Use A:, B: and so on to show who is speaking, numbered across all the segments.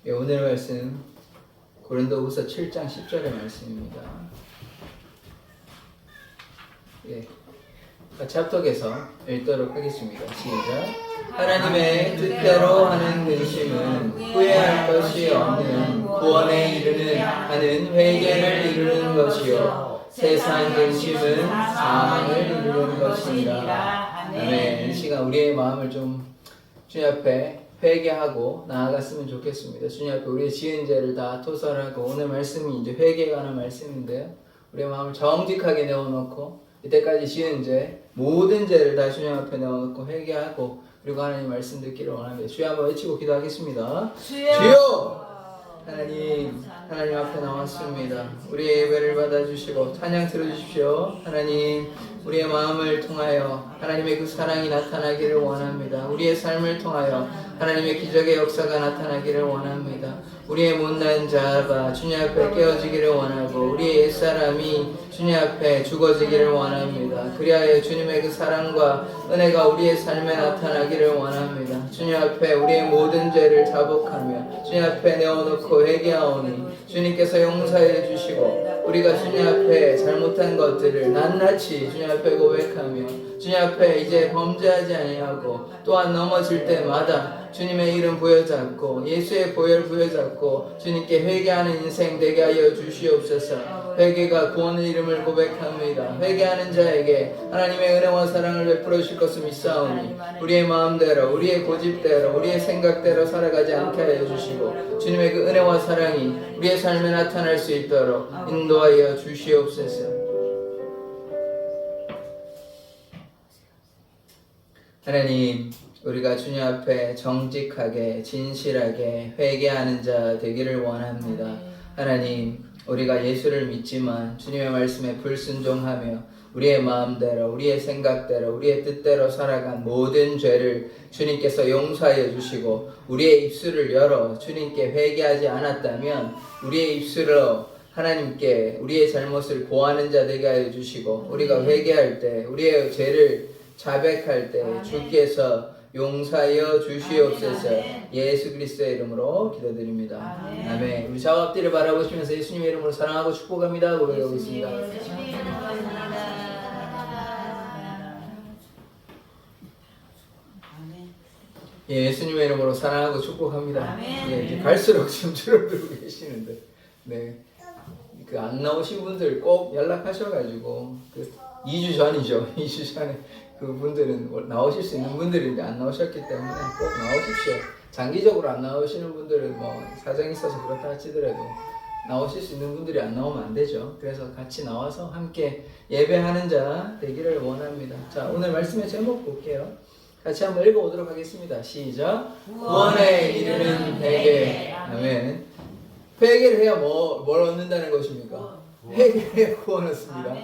A: 예, 오늘 말씀 고린도후서 7장 10절의 말씀입니다. 예, 같이 합독해서 읽도록 하겠습니다. 시작. 하나님의 뜻대로 하는 근심은 후회할 것이 없는 구원에 이르는 하는 회개를 이루는 것이요 세상 근심은 사망을 이루는 것이니라. 아멘. 이 시간 우리의 마음을 좀 주님 앞에 회개하고 나아갔으면 좋겠습니다. 주님 앞에 우리의 지은 죄를 다 토설하고, 오늘 말씀이 이제 회개에 관한 말씀인데요, 우리의 마음을 정직하게 내어놓고 이때까지 지은 죄, 모든 죄를 다 주님 앞에 내어놓고 회개하고, 그리고 하나님 말씀 듣기를 원합니다. 주여 한번 외치고 기도하겠습니다. 주여! 하나님 앞에 나왔습니다. 우리의 예배를 받아주시고 찬양 들어주십시오. 하나님, 우리의 마음을 통하여 하나님의 그 사랑이 나타나기를 원합니다. 우리의 삶을 통하여 하나님의 기적의 역사가 나타나기를 원합니다. 우리의 못난 자가 주님 앞에 깨어지기를 원하고, 우리의 옛사람이 주님 앞에 죽어지기를 원합니다. 그리하여 주님의 그 사랑과 은혜가 우리의 삶에 나타나기를 원합니다. 주님 앞에 우리의 모든 죄를 자복하며 주님 앞에 내어놓고 회개하오니 주님께서 용서해 주시고, 우리가 주님 앞에 잘못한 것들을 낱낱이 주님 앞에 고백하며 주님 앞에 이제 범죄하지 아니하고, 또한 넘어질 때마다 주님의 이름 부여잡고 예수의 보혈 부여잡고 주님께 회개하는 인생 되게 하여 주시옵소서. 회개가 구원의 이름을 고백합니다. 회개하는 자에게 하나님의 은혜와 사랑을 베풀어 주실 것을 믿사오니, 우리의 마음대로, 우리의 고집대로, 우리의 생각대로 살아가지 않게 하여 주시고, 주님의 그 은혜와 사랑이 우리의 삶에 나타날 수 있도록 인도하여 주시옵소서. 하나님, 우리가 주님 앞에 정직하게 진실하게 회개하는 자 되기를 원합니다. 하나님, 우리가 예수를 믿지만 주님의 말씀에 불순종하며 우리의 마음대로, 우리의 생각대로, 우리의 뜻대로 살아간 모든 죄를 주님께서 용서하여 주시고, 우리의 입술을 열어 주님께 회개하지 않았다면 우리의 입술로 하나님께 우리의 잘못을 고하는 자 되게 하여 주시고, 우리가 회개할 때, 우리의 죄를 자백할 때 주께서 용서하여 주시옵소서. 예수 그리스도의 이름으로 기도드립니다. 아멘. 우리 좌우 앞뒤를 바라보시면서 예수님의 이름으로 사랑하고 축복합니다 고백하고 있습니다. 예, 예수님의 이름으로 사랑하고 축복합니다. 예, 이제 갈수록 지금 줄어들고 계시는데, 네, 그 안 나오신 분들 꼭 연락하셔가지고, 그 2주 전이죠. 2주 전에 그 분들은 나오실 수 있는 분들인데 안 나오셨기 때문에 꼭 나오십시오. 장기적으로 안 나오시는 분들은 뭐 사정이 있어서 그렇다 하시더라도 나오실 수 있는 분들이 안 나오면 안 되죠. 그래서 같이 나와서 함께 예배하는 자 되기를 원합니다. 자, 오늘 말씀의 제목 볼게요. 같이 한번 읽어보도록 하겠습니다. 시작. 구원에 이르는 회개. 아멘. 회개를 해야 뭘 얻는다는 것입니까? 회개에 구원 얻습니다.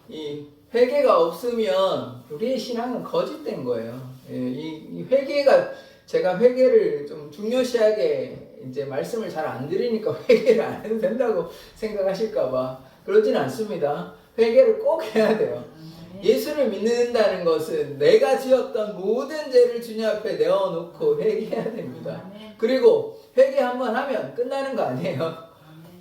A: 이 회개가 없으면 우리의 신앙은 거짓된 거예요. 예, 이 회개가, 제가 회개를 좀 중요시하게 이제 말씀을 잘 안 드리니까 회개를 안 해도 된다고 생각하실까봐 그러진 않습니다. 회개를 꼭 해야 돼요. 예수를 믿는다는 것은 내가 지었던 모든 죄를 주님 앞에 내어놓고 회개해야 됩니다. 그리고 회개 한번 하면 끝나는 거 아니에요.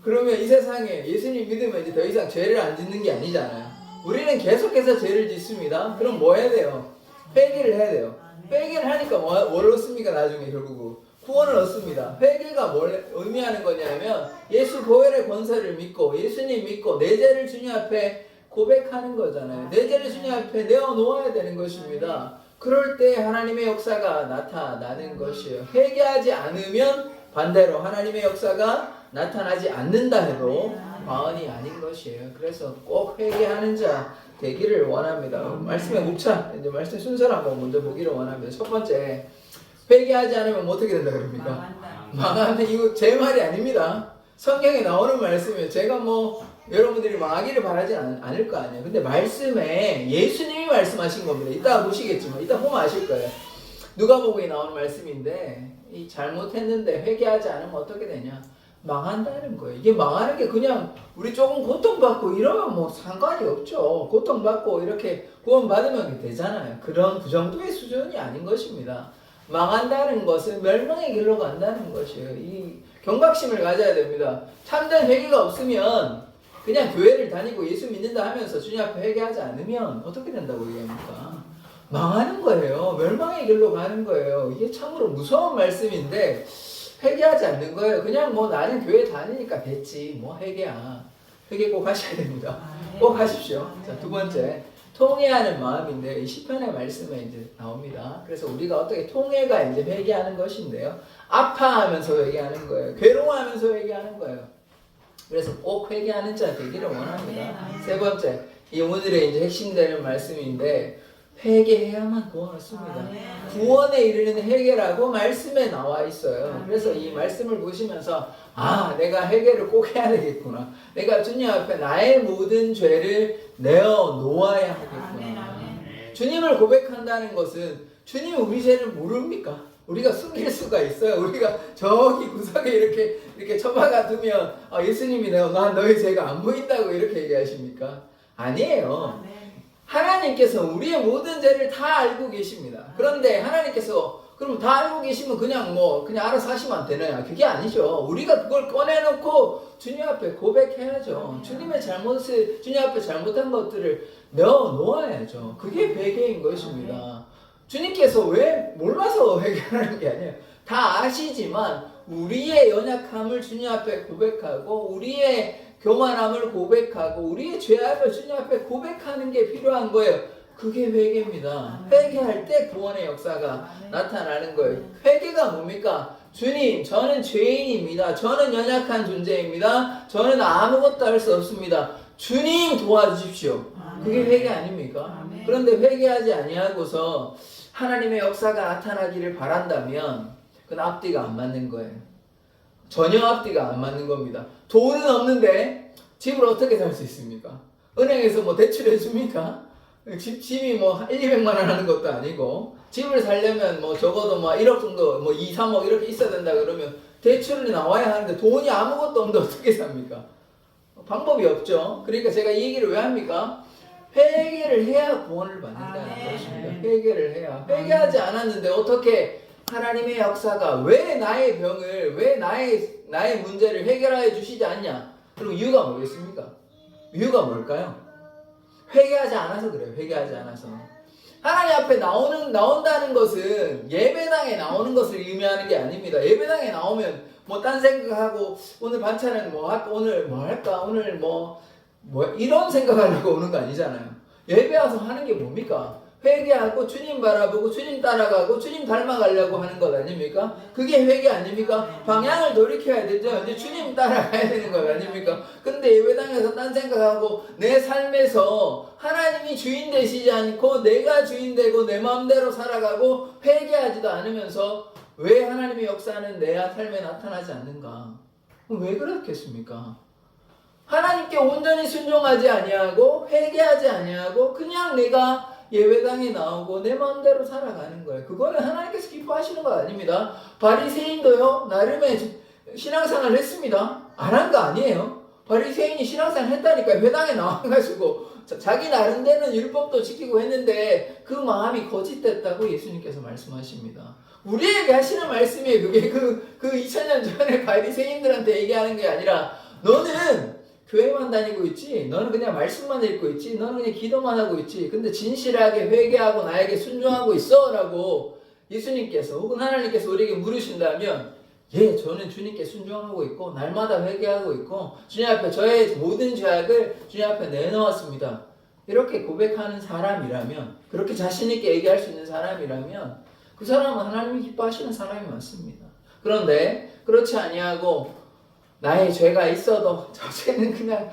A: 그러면 이 세상에 예수님 믿으면 이제 더 이상 죄를 안 짓는 게 아니잖아요. 우리는 계속해서 죄를 짓습니다. 그럼 뭐 해야 돼요? 회개를 해야 돼요. 회개를 하니까 뭘 얻습니까? 나중에 결국 구원을 얻습니다. 회개가 뭘 의미하는 거냐면 예수 보혈의 권세를 믿고 예수님 믿고 내 죄를 주님 앞에 고백하는 거잖아요. 내 죄를 주님 앞에 내어놓아야 되는 것입니다. 그럴 때 하나님의 역사가 나타나는 것이에요. 회개하지 않으면 반대로 하나님의 역사가 나타나지 않는다 해도 과언이 아닌 것이에요. 그래서 꼭 회개하는 자 되기를 원합니다. 말씀의 묵차, 이제 말씀 순서를 한번 먼저 보기를 원합니다. 첫 번째, 회개하지 않으면 뭐 어떻게 된다 그럽니까? 망한다. 이거 제 말이 아닙니다. 성경에 나오는 말씀이에요. 제가 뭐 여러분들이 망하기를 바라지 않을 거 아니에요. 근데 말씀에 예수님이 말씀하신 겁니다. 이따 보시겠지만, 이따 보면 아실 거예요. 누가복음에 나오는 말씀인데, 이 잘못했는데 회개하지 않으면 어떻게 되냐? 망한다는 거예요. 이게 망하는 게 그냥 우리 조금 고통받고 이러면 뭐 상관이 없죠. 고통받고 이렇게 구원받으면 되잖아요. 그런 그 정도의 수준이 아닌 것입니다. 망한다는 것은 멸망의 길로 간다는 것이에요. 이 경각심을 가져야 됩니다. 참된 회개가 없으면 그냥 교회를 다니고 예수 믿는다 하면서 주님 앞에 회개하지 않으면 어떻게 된다고 얘기합니까? 망하는 거예요. 멸망의 길로 가는 거예요. 이게 참으로 무서운 말씀인데 회개하지 않는 거예요. 그냥 뭐 나는 교회 다니니까 됐지. 뭐 회개야. 회개 꼭 하셔야 됩니다. 꼭 하십시오. 자, 두 번째. 통회하는 마음인데 이 시편의 말씀에 이제 나옵니다. 그래서 우리가 어떻게 통회가 이제 회개하는 것인데요. 아파하면서 회개하는 거예요. 괴로워하면서 회개하는 거예요. 그래서 꼭 회개하는 자 되기를 원합니다. 세 번째. 이 오늘의 이제 핵심되는 말씀인데 회개해야만 구원을 얻습니다. 구원에 이르는 회개라고 말씀에 나와 있어요. 그래서 이 말씀을 보시면서 아, 내가 회개를 꼭 해야 되겠구나. 내가 주님 앞에 나의 모든 죄를 내어 놓아야 하겠구나. 주님을 고백한다는 것은 주님이 우리 죄를 모릅니까? 우리가 숨길 수가 있어요. 우리가 저기 구석에 이렇게 처박아 두면 예수님이 난 너의 죄가 안 보인다고 이렇게 얘기하십니까? 아니에요. 하나님께서 우리의 모든 죄를 다 알고 계십니다. 그런데 하나님께서 그럼 다 알고 계시면 그냥 알아서 하시면 안 되나요? 그게 아니죠. 우리가 그걸 꺼내놓고 주님 앞에 고백해야죠. 주님의 잘못을, 주님 앞에 잘못한 것들을 넣어 놓아야죠. 그게 회개인 것입니다. 주님께서 왜 몰라서 회개하는 게 아니에요. 다 아시지만 우리의 연약함을 주님 앞에 고백하고 우리의 교만함을 고백하고 우리의 죄악을 주님 앞에 고백하는 게 필요한 거예요. 그게 회개입니다. 회개할 때 구원의 역사가 나타나는 거예요. 회개가 뭡니까? 주님, 저는 죄인입니다. 저는 연약한 존재입니다. 저는 아무것도 할 수 없습니다. 주님 도와주십시오. 그게 회개 아닙니까? 그런데 회개하지 아니하고서 하나님의 역사가 나타나기를 바란다면 그건 앞뒤가 안 맞는 거예요. 전혀 앞뒤가 안 맞는 겁니다. 돈은 없는데 집을 어떻게 살 수 있습니까? 은행에서 대출해 줍니까? 집이 1, 200만 원 하는 것도 아니고 집을 살려면 적어도 1억 정도 2, 3억 이렇게 있어야 된다 그러면 대출이 나와야 하는데 돈이 아무것도 없는데 어떻게 삽니까? 방법이 없죠. 그러니까 제가 이 얘기를 왜 합니까? 회개를 해야 구원을 받는다는 것입니다. 회개를 해야. 회개하지 않았는데 어떻게 하나님의 역사가 왜 나의 병을, 왜 나의 문제를 해결해 주시지 않냐? 그럼 이유가 뭐겠습니까? 이유가 뭘까요? 회개하지 않아서 그래요. 회개하지 않아서. 하나님 앞에 나온다는 것은 예배당에 나오는 것을 의미하는 게 아닙니다. 예배당에 나오면 딴 생각하고 오늘 반찬은 오늘 뭐 할까? 오늘 이런 생각하려고 오는 거 아니잖아요. 예배 와서 하는 게 뭡니까? 회개하고 주님 바라보고 주님 따라가고 주님 닮아가려고 하는 것 아닙니까? 그게 회개 아닙니까? 방향을 돌이켜야 되죠. 이제 주님 따라가야 되는 것 아닙니까? 근데 예배당에서 딴 생각하고 내 삶에서 하나님이 주인 되시지 않고 내가 주인 되고 내 마음대로 살아가고 회개하지도 않으면서 왜 하나님의 역사는 내 삶에 나타나지 않는가? 왜 그렇겠습니까? 하나님께 온전히 순종하지 아니하고 회개하지 아니하고 그냥 내가 예배당에 나오고 내 마음대로 살아가는 거예요. 그거는 하나님께서 기뻐하시는 거 아닙니다. 바리새인도요 나름의 신앙생활을 했습니다. 안 한 거 아니에요. 바리새인이 신앙생활을 했다니까요. 회당에 나와가지고 자기 나름대로는 율법도 지키고 했는데 그 마음이 거짓됐다고 예수님께서 말씀하십니다. 우리에게 하시는 말씀이에요. 그게 그 2000년 전에 바리새인들한테 얘기하는 게 아니라 너는 교회만 다니고 있지, 너는 그냥 말씀만 읽고 있지, 너는 그냥 기도만 하고 있지, 근데 진실하게 회개하고 나에게 순종하고 있어 라고 예수님께서 혹은 하나님께서 우리에게 물으신다면 예, 저는 주님께 순종하고 있고 날마다 회개하고 있고 주님 앞에 저의 모든 죄악을 주님 앞에 내놓았습니다. 이렇게 고백하는 사람이라면, 그렇게 자신 있게 얘기할 수 있는 사람이라면 그 사람은 하나님이 기뻐하시는 사람이 맞습니다. 그런데 그렇지 아니하고 나의 죄가 있어도 저 죄는 그냥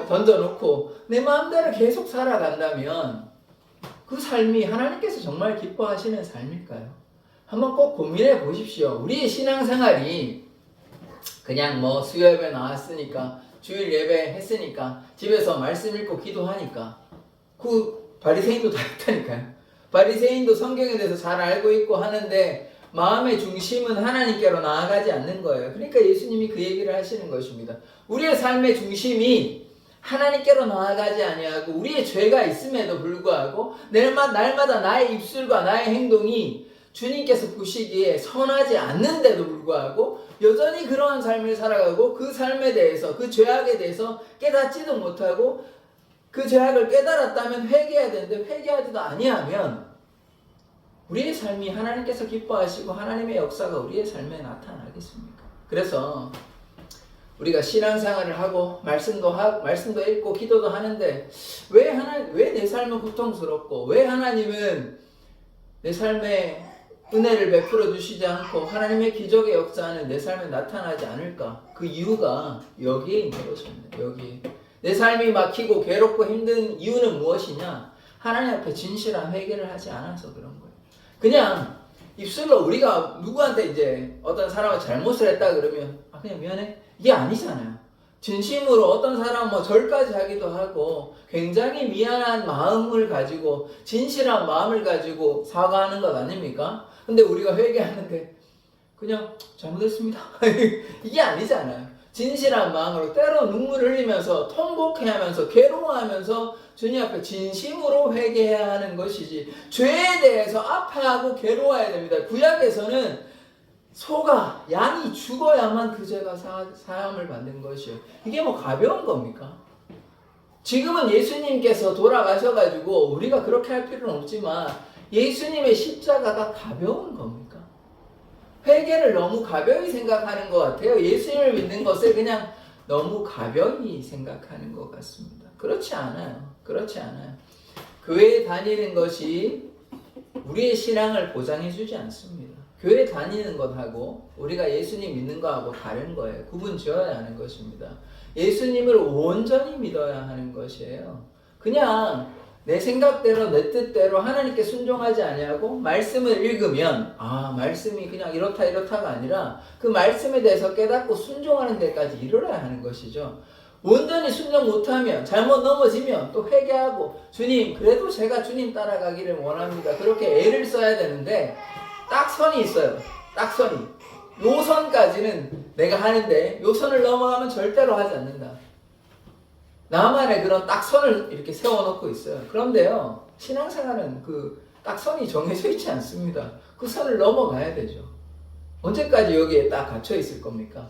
A: 던져놓고 내 마음대로 계속 살아간다면 그 삶이 하나님께서 정말 기뻐하시는 삶일까요? 한번 꼭 고민해 보십시오. 우리의 신앙생활이 그냥 수요예배 나왔으니까 주일 예배 했으니까 집에서 말씀 읽고 기도하니까 그 바리새인도 다 했다니까요. 바리새인도 성경에 대해서 잘 알고 있고 하는데 마음의 중심은 하나님께로 나아가지 않는 거예요. 그러니까 예수님이 그 얘기를 하시는 것입니다. 우리의 삶의 중심이 하나님께로 나아가지 아니하고 우리의 죄가 있음에도 불구하고 날마다 나의 입술과 나의 행동이 주님께서 보시기에 선하지 않는데도 불구하고 여전히 그러한 삶을 살아가고 그 삶에 대해서 그 죄악에 대해서 깨닫지도 못하고 그 죄악을 깨달았다면 회개해야 되는데 회개하지도 아니하면 우리의 삶이 하나님께서 기뻐하시고 하나님의 역사가 우리의 삶에 나타나겠습니까? 그래서 우리가 신앙생활을 하고 말씀도 읽고 기도도 하는데 왜 내 삶은 고통스럽고 왜 하나님은 내 삶에 은혜를 베풀어 주시지 않고 하나님의 기적의 역사는 내 삶에 나타나지 않을까? 그 이유가 여기에 있는 것입니다. 여기 내 삶이 막히고 괴롭고 힘든 이유는 무엇이냐? 하나님 앞에 진실한 회개를 하지 않아서 그런 거예요. 그냥 입술로 우리가 누구한테 이제 어떤 사람이 잘못을 했다 그러면 그냥 미안해? 이게 아니잖아요. 진심으로 어떤 사람은 절까지 하기도 하고 굉장히 미안한 마음을 가지고 진실한 마음을 가지고 사과하는 것 아닙니까? 근데 우리가 회개하는데 그냥 잘못했습니다. 이게 아니잖아요. 진실한 마음으로 때로 눈물을 흘리면서 통곡해하면서 괴로워하면서 주님 앞에 진심으로 회개해야 하는 것이지 죄에 대해서 아파하고 괴로워해야 됩니다. 구약에서는 소가 양이 죽어야만 그 죄가 사함을 받는 것이에요. 이게 뭐 가벼운 겁니까? 지금은 예수님께서 돌아가셔가지고 우리가 그렇게 할 필요는 없지만 예수님의 십자가가 가벼운 겁니까? 회개를 너무 가벼이 생각하는 것 같아요. 예수님을 믿는 것을 그냥 너무 가벼이 생각하는 것 같습니다. 그렇지 않아요. 그렇지 않아요. 교회에 다니는 것이 우리의 신앙을 보장해 주지 않습니다. 교회 다니는 것하고 우리가 예수님 믿는 것하고 다른 거예요. 구분 지어야 하는 것입니다. 예수님을 온전히 믿어야 하는 것이에요. 그냥 내 생각대로 내 뜻대로 하나님께 순종하지 아니하고 말씀을 읽으면 말씀이 그냥 이렇다가 아니라 그 말씀에 대해서 깨닫고 순종하는 데까지 이르러야 하는 것이죠. 온전히 순종 못하면 잘못 넘어지면 또 회개하고 주님 그래도 제가 주님 따라가기를 원합니다. 그렇게 애를 써야 되는데 딱 선이 있어요. 딱 선이. 요 선까지는 내가 하는데 요 선을 넘어가면 절대로 하지 않는다. 나만의 그런 딱 선을 이렇게 세워놓고 있어요. 그런데요, 신앙생활은 그 딱 선이 정해져 있지 않습니다. 그 선을 넘어가야 되죠. 언제까지 여기에 딱 갇혀 있을 겁니까?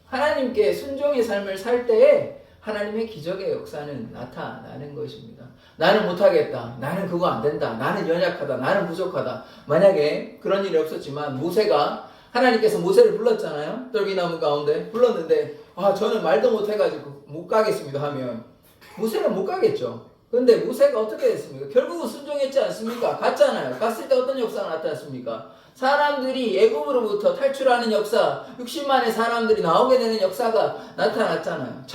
A: 하나님께 순종의 삶을 살 때에 하나님의 기적의 역사는 나타나는 것입니다. 나는 못하겠다. 나는 그거 안 된다. 나는 연약하다. 나는 부족하다. 만약에 그런 일이 없었지만 모세가 하나님께서 모세를 불렀잖아요. 떨기나무 가운데 불렀는데 저는 말도 못해가지고 못 가겠습니다 하면 모세는 못 가겠죠. 그런데 모세가 어떻게 됐습니까? 결국은 순종했지 않습니까? 갔잖아요. 갔을 때 어떤 역사가 나타났습니까? 사람들이 애굽으로부터 탈출하는 역사, 60만의 사람들이 나오게 되는 역사가 나타났잖아요.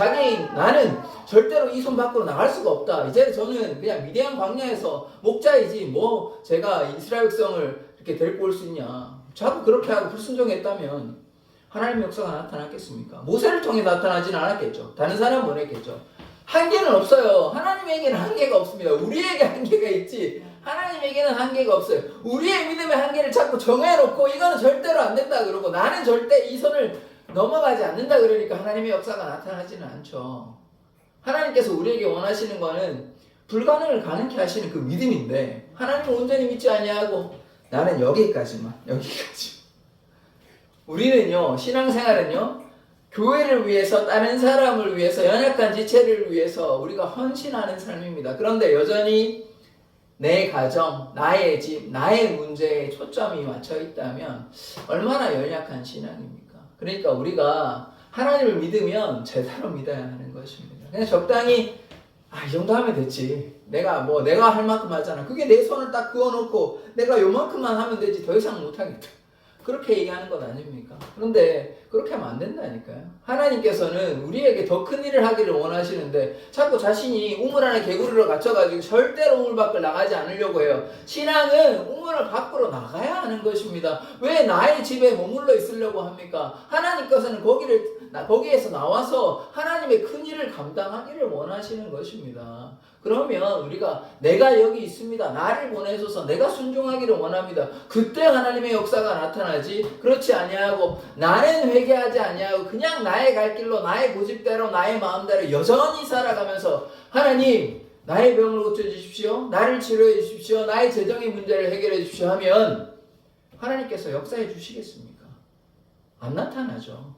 A: 나는 절대로 이 손 밖으로 나갈 수가 없다. 이제 저는 그냥 미디안 광야에서 목자이지 뭐 제가 이스라엘 백성을 이렇게 데리고 올 수 있냐. 자꾸 그렇게 하고 불순종했다면 하나님의 역사가 나타났겠습니까? 모세를 통해 나타나지는 않았겠죠. 다른 사람은 보냈겠죠. 한계는 없어요. 하나님에게는 한계가 없습니다. 우리에게 한계가 있지 하나님에게는 한계가 없어요. 우리의 믿음의 한계를 자꾸 정해놓고 이거는 절대로 안 된다 그러고 나는 절대 이 선을 넘어가지 않는다 그러니까 하나님의 역사가 나타나지는 않죠. 하나님께서 우리에게 원하시는 거는 불가능을 가능케 하시는 그 믿음인데 하나님을 온전히 믿지 아니하고 나는 여기까지만. 우리는요, 신앙생활은요, 교회를 위해서, 다른 사람을 위해서, 연약한 지체를 위해서 우리가 헌신하는 삶입니다. 그런데 여전히 내 가정, 나의 집, 나의 문제에 초점이 맞춰 있다면 얼마나 연약한 신앙입니까? 그러니까 우리가 하나님을 믿으면 제대로 믿어야 하는 것입니다. 그냥 적당히 이 정도 하면 됐지. 내가 할 만큼 하잖아. 그게 내 손을 딱 그어놓고 내가 요만큼만 하면 되지 더 이상 못하겠다. 그렇게 얘기하는 것 아닙니까? 그런데 그렇게 하면 안 된다니까요. 하나님께서는 우리에게 더 큰 일을 하기를 원하시는데 자꾸 자신이 우물 안에 개구리로 갇혀가지고 절대로 우물 밖을 나가지 않으려고 해요. 신앙은 우물을 밖으로 나가야 하는 것입니다. 왜 나의 집에 머물러 있으려고 합니까? 하나님께서는 거기를 거기에서 나와서 하나님의 큰 일을 감당하기를 원하시는 것입니다. 그러면 우리가 내가 여기 있습니다. 나를 보내소서 내가 순종하기를 원합니다. 그때 하나님의 역사가 나타나지 그렇지 아니하고 나는 회개하지 아니하고 그냥 나의 갈 길로 나의 고집대로 나의 마음대로 여전히 살아가면서 하나님 나의 병을 고쳐주십시오. 나를 치료해 주십시오. 나의 재정의 문제를 해결해 주십시오 하면 하나님께서 역사해 주시겠습니까? 안 나타나죠.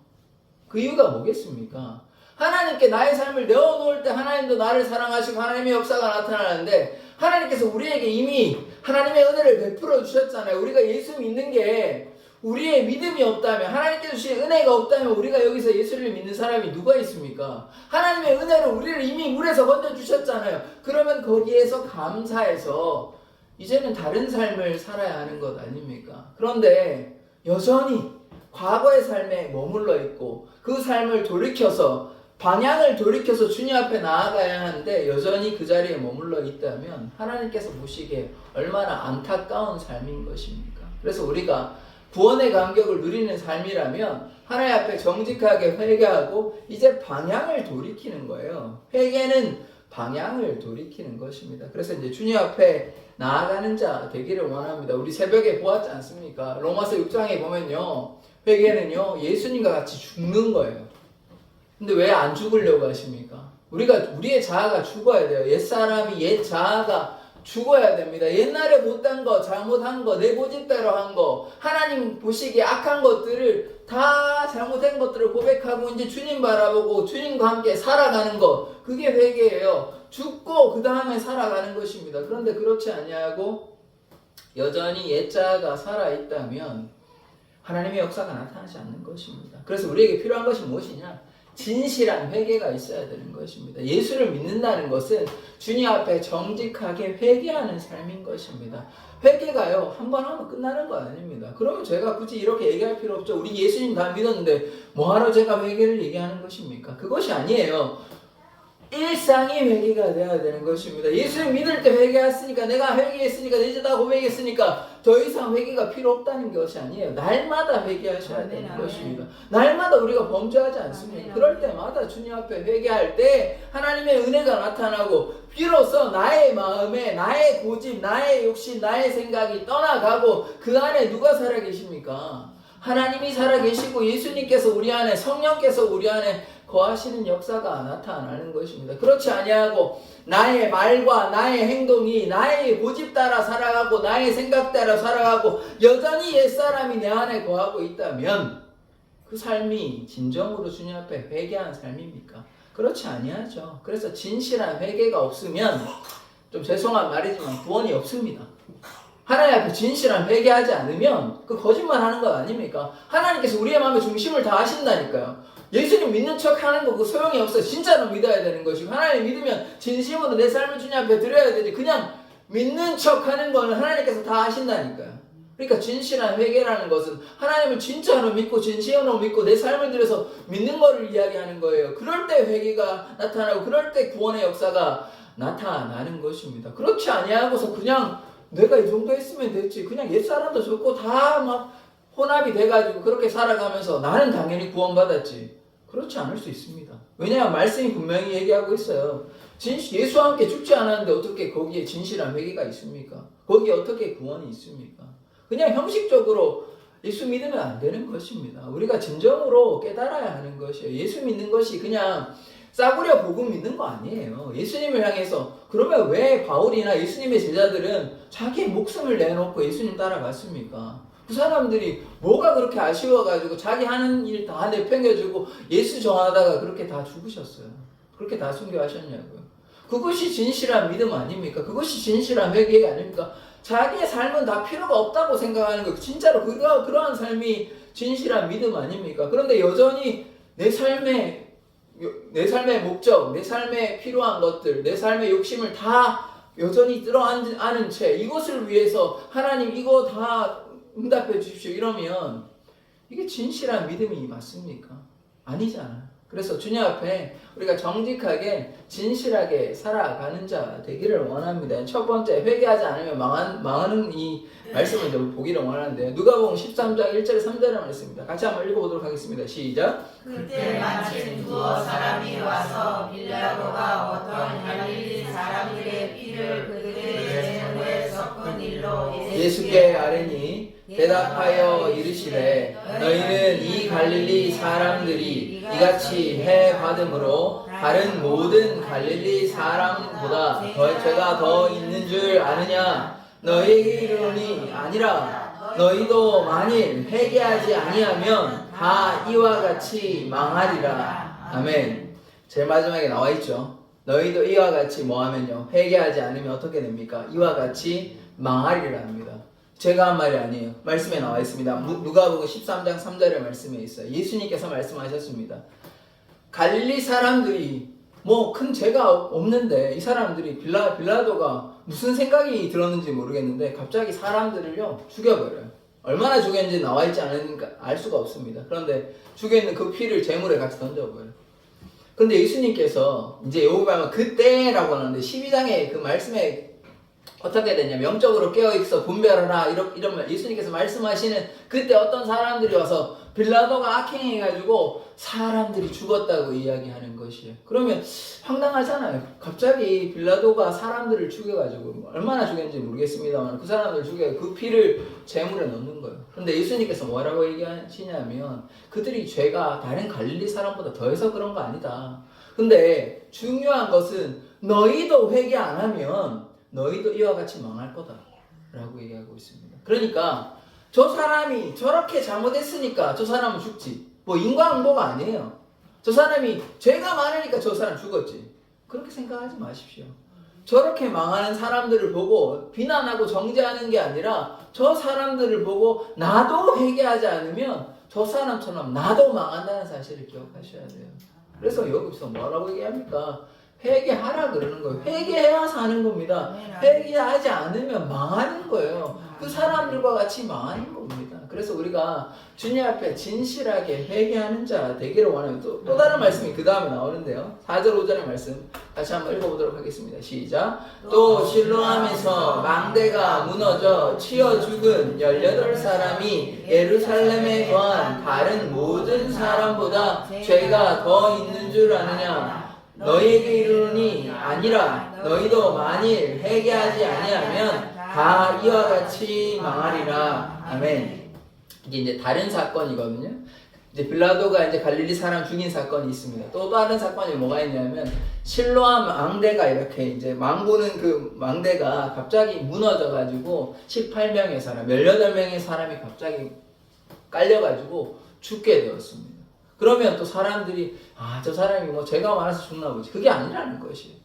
A: 그 이유가 뭐겠습니까? 하나님께 나의 삶을 내어놓을 때 하나님도 나를 사랑하시고 하나님의 역사가 나타나는데 하나님께서 우리에게 이미 하나님의 은혜를 베풀어 주셨잖아요. 우리가 예수 믿는 게 우리의 믿음이 없다면 하나님께서 주신 은혜가 없다면 우리가 여기서 예수를 믿는 사람이 누가 있습니까? 하나님의 은혜로 우리를 이미 물에서 건져주셨잖아요. 그러면 거기에서 감사해서 이제는 다른 삶을 살아야 하는 것 아닙니까? 그런데 여전히 과거의 삶에 머물러 있고 그 삶을 돌이켜서 방향을 돌이켜서 주님 앞에 나아가야 하는데 여전히 그 자리에 머물러 있다면 하나님께서 보시기에 얼마나 안타까운 삶인 것입니까? 그래서 우리가 구원의 감격을 누리는 삶이라면 하나님 앞에 정직하게 회개하고 이제 방향을 돌이키는 거예요. 회개는 방향을 돌이키는 것입니다. 그래서 이제 주님 앞에 나아가는 자 되기를 원합니다. 우리 새벽에 보았지 않습니까? 로마서 6장에 보면요. 회개는요. 예수님과 같이 죽는 거예요. 근데 왜 안 죽으려고 하십니까? 우리의 자아가 죽어야 돼요. 옛사람이 옛 자아가 죽어야 됩니다. 옛날에 못한 거, 잘못한 거, 내 고집대로 한 거, 하나님 보시기에 악한 것들을 다 잘못된 것들을 고백하고 이제 주님 바라보고 주님과 함께 살아가는 것, 그게 회개예요. 죽고 그 다음에 살아가는 것입니다. 그런데 그렇지 아니하고 여전히 옛 자아가 살아있다면 하나님의 역사가 나타나지 않는 것입니다. 그래서 우리에게 필요한 것이 무엇이냐? 진실한 회개가 있어야 되는 것입니다. 예수를 믿는다는 것은 주님 앞에 정직하게 회개하는 삶인 것입니다. 회개가요, 한 번 하면 끝나는 거 아닙니다. 그러면 제가 굳이 이렇게 얘기할 필요 없죠. 우리 예수님 다 믿었는데 뭐하러 제가 회개를 얘기하는 것입니까? 그것이 아니에요. 일상이 회개가 되어야 되는 것입니다. 예수를 믿을 때 회개했으니까 내가 회개했으니까 이제 다 고백했으니까 더 이상 회개가 필요 없다는 것이 아니에요. 날마다 회개하셔야 되는 것입니다. 날마다 우리가 범죄하지 않습니까? 그럴 때마다 주님 앞에 회개할 때 하나님의 은혜가 나타나고 비로소 나의 마음에 나의 고집, 나의 욕심, 나의 생각이 떠나가고 그 안에 누가 살아계십니까? 하나님이 살아계시고 예수님께서 우리 안에 성령께서 우리 안에 거하시는 역사가 나타나는 것입니다. 그렇지 아니하고 나의 말과 나의 행동이 나의 고집 따라 살아가고 나의 생각 따라 살아가고 여전히 옛사람이 내 안에 거하고 있다면 그 삶이 진정으로 주님 앞에 회개한 삶입니까? 그렇지 아니하죠. 그래서 진실한 회개가 없으면 좀 죄송한 말이지만 구원이 없습니다. 하나님 앞에 진실한 회개하지 않으면 그 거짓말하는 것 아닙니까? 하나님께서 우리의 마음의 중심을 다 아신다니까요. 예수님 믿는 척 하는 거 그 소용이 없어요. 진짜로 믿어야 되는 것이고 하나님 믿으면 진심으로 내 삶을 주님 앞에 드려야 되지 그냥 믿는 척 하는 거는 하나님께서 다 아신다니까요. 그러니까 진실한 회개라는 것은 하나님을 진짜로 믿고 진심으로 믿고 내 삶을 들여서 믿는 거를 이야기하는 거예요. 그럴 때 회개가 나타나고 그럴 때 구원의 역사가 나타나는 것입니다. 그렇지 아니하고서 그냥 내가 이 정도 했으면 됐지 그냥 옛사람도 좋고 다 막 혼합이 돼가지고 그렇게 살아가면서 나는 당연히 구원받았지 그렇지 않을 수 있습니다. 왜냐하면 말씀이 분명히 얘기하고 있어요. 예수와 함께 죽지 않았는데 어떻게 거기에 진실한 회개가 있습니까? 거기에 어떻게 구원이 있습니까? 그냥 형식적으로 예수 믿으면 안 되는 것입니다. 우리가 진정으로 깨달아야 하는 것이에요. 예수 믿는 것이 그냥 싸구려 복음 믿는 거 아니에요. 예수님을 향해서 그러면 왜 바울이나 예수님의 제자들은 자기 목숨을 내놓고 예수님 따라갔습니까? 그 사람들이 뭐가 그렇게 아쉬워가지고 자기 하는 일 다 내팽겨주고 예수 정하다가 그렇게 다 죽으셨어요. 그렇게 다 순교하셨냐고요. 그것이 진실한 믿음 아닙니까? 그것이 진실한 회개 아닙니까? 자기의 삶은 다 필요가 없다고 생각하는 거 진짜로 그러한 삶이 진실한 믿음 아닙니까? 그런데 여전히 내 삶의 목적, 내 삶에 필요한 것들, 내 삶의 욕심을 다 여전히 들어안은 채 이것을 위해서 하나님 이거 다 응답해 주십시오 이러면 이게 진실한 믿음이 맞습니까? 아니잖아요. 그래서 주님 앞에 우리가 정직하게 진실하게 살아가는 자 되기를 원합니다. 첫 번째, 회개하지 않으면 망하는 이 말씀을 좀 보기를 원하는데요. 누가복음 13장 1절에 3절의 말씀입니다. 같이 한번 읽어보도록 하겠습니다. 시작.
B: 그때 마침 두어 사람이 와서 빌라도가 어떤 갈릴리 사람들의 피를 그들의 제물에 섞은 일로
A: 예수께 아뢰니 대답하여 이르시되 너희는 이 갈릴리 사람들이 이같이 해 받음으로 다른 모든 갈릴리 사람보다 죄가 더 있는 줄 아느냐? 너희에게 이르노니 아니라 너희도 만일 회개하지 아니하면 다 이와 같이 망하리라. 아멘. 제일 마지막에 나와 있죠. 너희도 이와 같이 뭐하면요, 회개하지 않으면 어떻게 됩니까? 이와 같이 망하리라 합니다. 제가 한 말이 아니에요. 말씀에 나와 있습니다. 누가복음 13장 3절의 말씀에 있어요. 예수님께서 말씀하셨습니다. 갈릴리 사람들이 뭐 큰 죄가 없는데 이 사람들이 빌라도가 무슨 생각이 들었는지 모르겠는데 갑자기 사람들을요 죽여버려요. 얼마나 죽였는지 나와 있지 않으니까 알 수가 없습니다. 그런데 죽여있는 그 피를 제물에 같이 던져버려요. 근데 예수님께서 이제 여호와가 그때라고 하는데 12장의 그 말씀에 어떻게 되냐면 영적으로 깨어있어 분별하라 이런 말 예수님께서 말씀하시는 그때 어떤 사람들이 와서 빌라도가 악행해가지고 사람들이 죽었다고 이야기하는 것이에요. 그러면 황당하잖아요. 갑자기 빌라도가 사람들을 죽여가지고 얼마나 죽였는지 모르겠습니다만 그 사람들 죽여 그 피를 제물에 넣는 거예요. 그런데 예수님께서 뭐라고 얘기하시냐면 그들이 죄가 다른 갈릴리 사람보다 더해서 그런 거 아니다. 근데 중요한 것은 너희도 회개 안 하면 너희도 이와 같이 망할 거다 라고 얘기하고 있습니다. 그러니까 저 사람이 저렇게 잘못했으니까 저 사람은 죽지, 뭐 인과응보가 아니에요. 저 사람이 죄가 많으니까 저 사람 죽었지, 그렇게 생각하지 마십시오. 저렇게 망하는 사람들을 보고 비난하고 정죄하는 게 아니라 저 사람들을 보고 나도 회개하지 않으면 저 사람처럼 나도 망한다는 사실을 기억하셔야 돼요. 그래서 여기서 뭐라고 얘기합니까? 회개하라 그러는 거예요. 회개해야 사는 겁니다. 회개하지 않으면 망하는 거예요. 그 사람들과 같이 망하는 겁니다. 그래서 우리가 주님 앞에 진실하게 회개하는 자 되기를 원하면 또 다른 말씀이 그 다음에 나오는데요. 4절 5절의 말씀 같이 한번 읽어보도록 하겠습니다. 시작. 또 실로암에서 망대가 무너져 치여 죽은 18사람이 예루살렘에 거한 다른 모든 사람보다 죄가 더 있는 줄 아느냐? 너희에게 이르노니 아니라 너희도 만일 회개하지 아니하면 다 이와 같이 망하리라. 아멘. 이게 이제 다른 사건이거든요. 이제 빌라도가 이제 갈릴리 사람 죽인 사건이 있습니다. 또 다른 사건이 뭐가 있냐면 실로암 망대가 이렇게 이제 망보는 그 망대가 갑자기 무너져가지고 18명의 사람, 18명의 사람이 갑자기 깔려가지고 죽게 되었습니다. 그러면 또 사람들이 저 사람이 뭐 죄가 많아서 죽나 보지. 그게 아니라는 것이에요.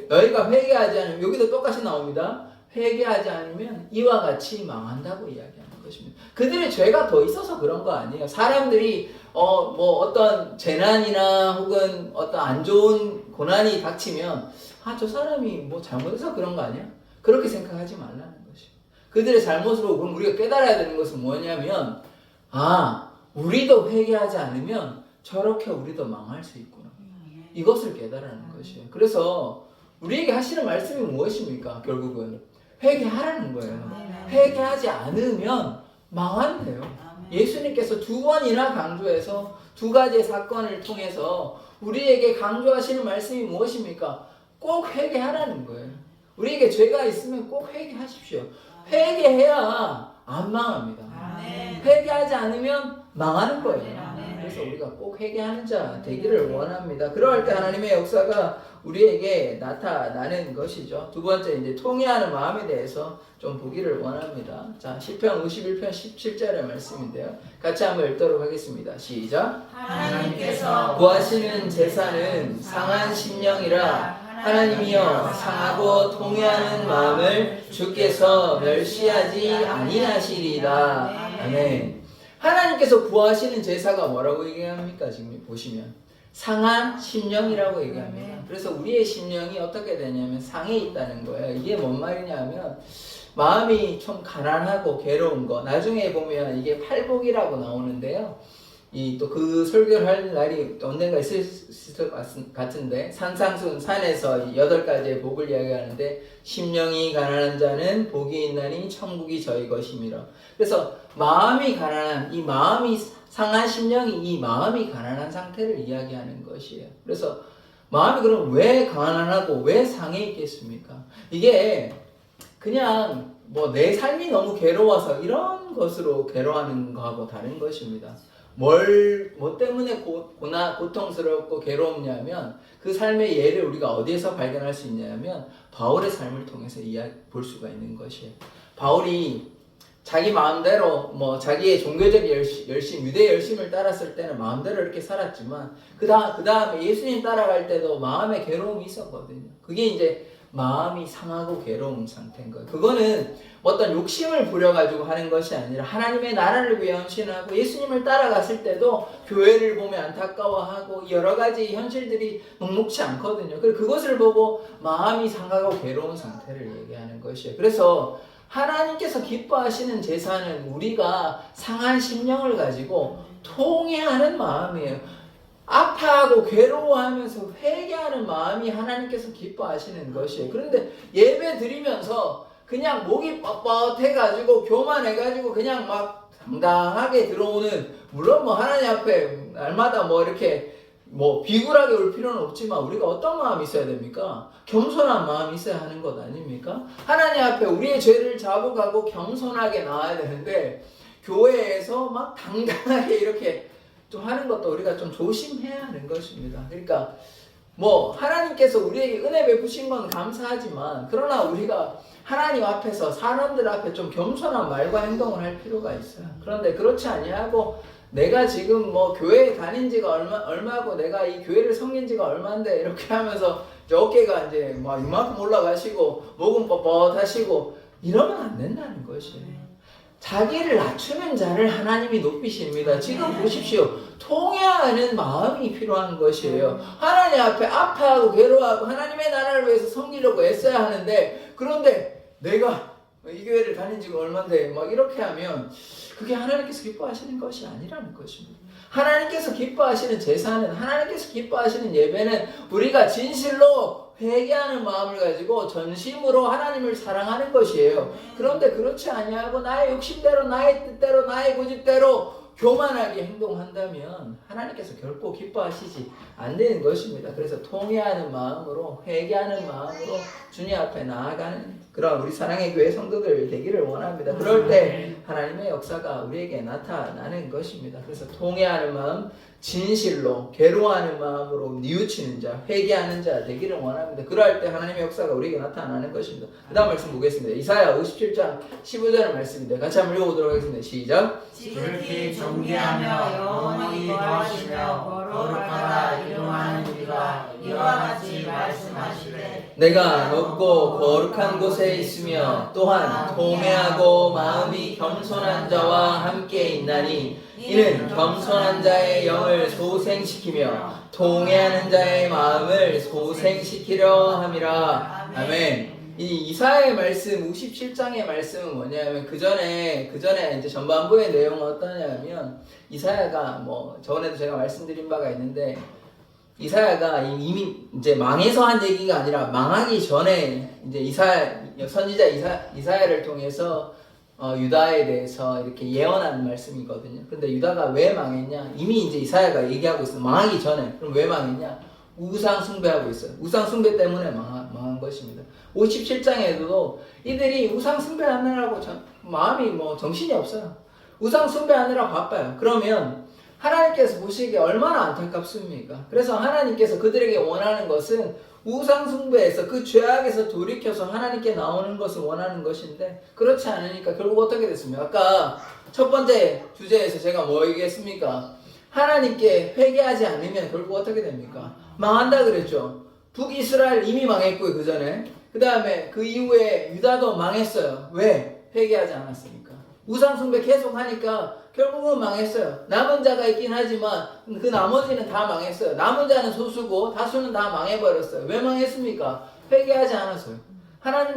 A: 너희가 회개하지 않으면 여기도 똑같이 나옵니다. 회개하지 않으면 이와 같이 망한다고 이야기하는 것입니다. 그들의 죄가 더 있어서 그런 거 아니에요. 사람들이 뭐 어떤 재난이나 혹은 어떤 안 좋은 고난이 닥치면 저 사람이 뭐 잘못해서 그런 거 아니야? 그렇게 생각하지 말라는 것이에요. 그들의 잘못으로 그럼 우리가 깨달아야 되는 것은 뭐냐면 우리도 회개하지 않으면 저렇게 우리도 망할 수 있구나. 이것을 깨달아는 것이에요. 그래서 우리에게 하시는 말씀이 무엇입니까? 결국은 회개하라는 거예요. 회개하지 않으면 망한대요. 예수님께서 2번이나 강조해서 2가지의 사건을 통해서 우리에게 강조하시는 말씀이 무엇입니까? 꼭 회개하라는 거예요. 우리에게 죄가 있으면 꼭 회개하십시오. 회개해야 안 망합니다. 회개하지 않으면 망하는 거예요. 그래서 우리가 꼭 회개하는 자 되기를 원합니다. 그럴 때 하나님의 역사가 우리에게 나타나는 것이죠. 두 번째, 이제 통회하는 마음에 대해서 좀 보기를 원합니다. 자, 시편 51편 17절의 말씀인데요. 같이 한번 읽도록 하겠습니다. 시작.
B: 하나님께서
A: 구하시는 제사는 상한 심령이라. 하나님이여, 상하고 통회하는 마음을 주께서 멸시하지 아니하시리다. 아멘. 하나님께서 구하시는 제사가 뭐라고 얘기합니까? 지금 보시면 상한 심령이라고 얘기합니다. 그래서 우리의 심령이 어떻게 되냐면 상해 있다는 거예요. 이게 뭔 말이냐면 마음이 좀 가난하고 괴로운 거. 나중에 보면 이게 팔복이라고 나오는데요. 또 그 설교를 할 날이 언젠가 있을 것 같은데, 산상순 산에서 8가지의 복을 이야기하는데, 심령이 가난한 자는 복이 있나니 천국이 저희 것임이라. 그래서 마음이 가난한, 이 마음이 상한 심령이 이 마음이 가난한 상태를 이야기하는 것이에요. 그래서 마음이 그럼 왜 가난하고 왜 상해 있겠습니까? 이게 그냥 뭐 내 삶이 너무 괴로워서 이런 것으로 괴로워하는 거하고 다른 것입니다. 뭐 때문에 고통스럽고 괴롭냐면, 그 삶의 예를 우리가 어디에서 발견할 수 있냐면 바울의 삶을 통해서 볼 수가 있는 것이에요. 바울이 자기 마음대로 뭐 자기의 종교적 열심, 유대 열심을 따랐을 때는 마음대로 이렇게 살았지만, 그 다음에 예수님 따라갈 때도 마음에 괴로움이 있었거든요. 그게 이제 마음이 상하고 괴로운 상태인 거예요. 그거는 어떤 욕심을 부려가지고 하는 것이 아니라 하나님의 나라를 위해 헌신하고, 예수님을 따라갔을 때도 교회를 보며 안타까워하고 여러 가지 현실들이 녹록치 않거든요. 그것을 보고 마음이 상하고 괴로운 상태를 얘기하는 것이에요. 그래서 하나님께서 기뻐하시는 제사는 우리가 상한 심령을 가지고 통회하는 마음이에요. 아파하고 괴로워하면서 회개하는 마음이 하나님께서 기뻐하시는 것이에요. 그런데 예배 드리면서 그냥 목이 뻣뻣해가지고 교만해가지고 그냥 막 당당하게 들어오는, 물론 뭐 하나님 앞에 날마다 뭐 이렇게 뭐 비굴하게 올 필요는 없지만, 우리가 어떤 마음이 있어야 됩니까? 겸손한 마음이 있어야 하는 것 아닙니까? 하나님 앞에 우리의 죄를 자복하고 겸손하게 나와야 되는데, 교회에서 막 당당하게 이렇게 좀 하는 것도 우리가 좀 조심해야 하는 것입니다. 그러니까 뭐 하나님께서 우리에게 은혜 베푸신 건 감사하지만, 그러나 우리가 하나님 앞에서 사람들 앞에 좀 겸손한 말과 행동을 할 필요가 있어요. 그런데 그렇지 아니하고 내가 지금 뭐 교회에 다닌 지가 얼마고 내가 이 교회를 섬긴 지가 얼마인데 이렇게 하면서 어깨가 이제 막 이만큼 올라가시고 목은 뻣뻣하시고 이러면 안 된다는 것이에요. 자기를 낮추는 자를 하나님이 높이십니다. 지금 보십시오. 통회하는 마음이 필요한 것이에요. 하나님 앞에 아파하고 괴로워하고 하나님의 나라를 위해서 섬기려고 애써야 하는데, 그런데 내가 이 교회를 다닌 지가 얼마인데 막 이렇게 하면 그게 하나님께서 기뻐하시는 것이 아니라는 것입니다. 하나님께서 기뻐하시는 제사는, 하나님께서 기뻐하시는 예배는 우리가 진실로 회개하는 마음을 가지고 전심으로 하나님을 사랑하는 것이에요. 그런데 그렇지 아니하고 나의 욕심대로, 나의 뜻대로, 나의 고집대로 교만하게 행동한다면 하나님께서 결코 기뻐하시지 않는 것입니다. 그래서 통회하는 마음으로, 회개하는 마음으로 주님 앞에 나아가는 그런 우리 사랑의 교회 성도들 되기를 원합니다. 그럴 때 하나님의 역사가 우리에게 나타나는 것입니다. 그래서 통회하는 마음, 진실로 괴로워하는 마음으로 뉘우치는 자, 회개하는 자 되기를 원합니다. 그럴 때 하나님의 역사가 우리에게 나타나는 것입니다. 그 다음 말씀 보겠습니다. 이사야 57장 15절의 말씀인데 같이 한번 읽어보도록 하겠습니다. 시작.
B: 지극히 존귀하며 영원히 거하시며 거룩하다 이름하는 이가 이와 같이 말씀하시되,
A: 내가 높고 거룩한 곳에 있으며 또한 통회하고 마음이 겸손한 자와 함께 있나니, 이는 겸손한 자의 영을 소생시키며 통회하는 자의 마음을 소생시키려 함이라. 아멘. 이 이사야의 말씀, 57장의 말씀은 뭐냐면, 그 전에 이제 전반부의 내용은 어떠냐면, 이사야가 뭐 저번에도 제가 말씀드린 바가 있는데, 이사야가 이미 이제 망해서 한 얘기가 아니라 망하기 전에 이제 선지자 이사야를 통해서 유다에 대해서 이렇게 예언한 말씀이거든요. 근데 유다가 왜 망했냐? 이미 이제 이사야가 얘기하고 있어요. 망하기 전에. 그럼 왜 망했냐? 우상 숭배하고 있어요. 우상 숭배 때문에 망한 것입니다. 57장에도 이들이 우상 숭배하느라고 마음이 뭐 정신이 없어요. 우상 숭배하느라 바빠요. 그러면 하나님께서 보시기에 얼마나 안타깝습니까? 그래서 하나님께서 그들에게 원하는 것은 우상 숭배에서, 그 죄악에서 돌이켜서 하나님께 나오는 것을 원하는 것인데, 그렇지 않으니까 결국 어떻게 됐습니까? 아까 첫 번째 주제에서 제가 뭐 얘기했습니까? 하나님께 회개하지 않으면 결국 어떻게 됩니까? 망한다 그랬죠. 북이스라엘 이미 망했고요, 그 전에. 그 다음에 그 이후에 유다도 망했어요. 왜? 회개하지 않았으니까. 우상 숭배 계속 하니까 결국은 망했어요. 남은 자가 있긴 하지만 그 나머지는 다 망했어요. 남은 자는 소수고 다수는 다 망해버렸어요. 왜 망했습니까? 회개하지 않았어요. 하나님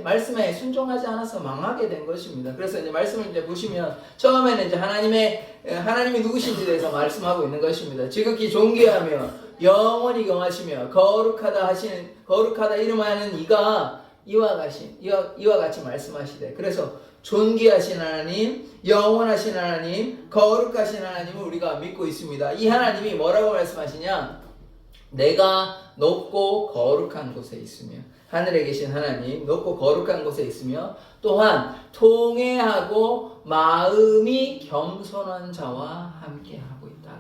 A: 말씀에 순종하지 않아서 망하게 된 것입니다. 그래서 이제 말씀을 이제 보시면 처음에는 이제 하나님이 누구신지에 대해서 말씀하고 있는 것입니다. 지극히 존귀하며 영원히 경하시며 거룩하다 이름하는 이와 같이 말씀하시되, 그래서 존귀하신 하나님, 영원하신 하나님, 거룩하신 하나님을 우리가 믿고 있습니다. 이 하나님이 뭐라고 말씀하시냐? 내가 높고 거룩한 곳에 있으며, 하늘에 계신 하나님, 높고 거룩한 곳에 있으며, 또한 통회하고 마음이 겸손한 자와 함께하고 있다.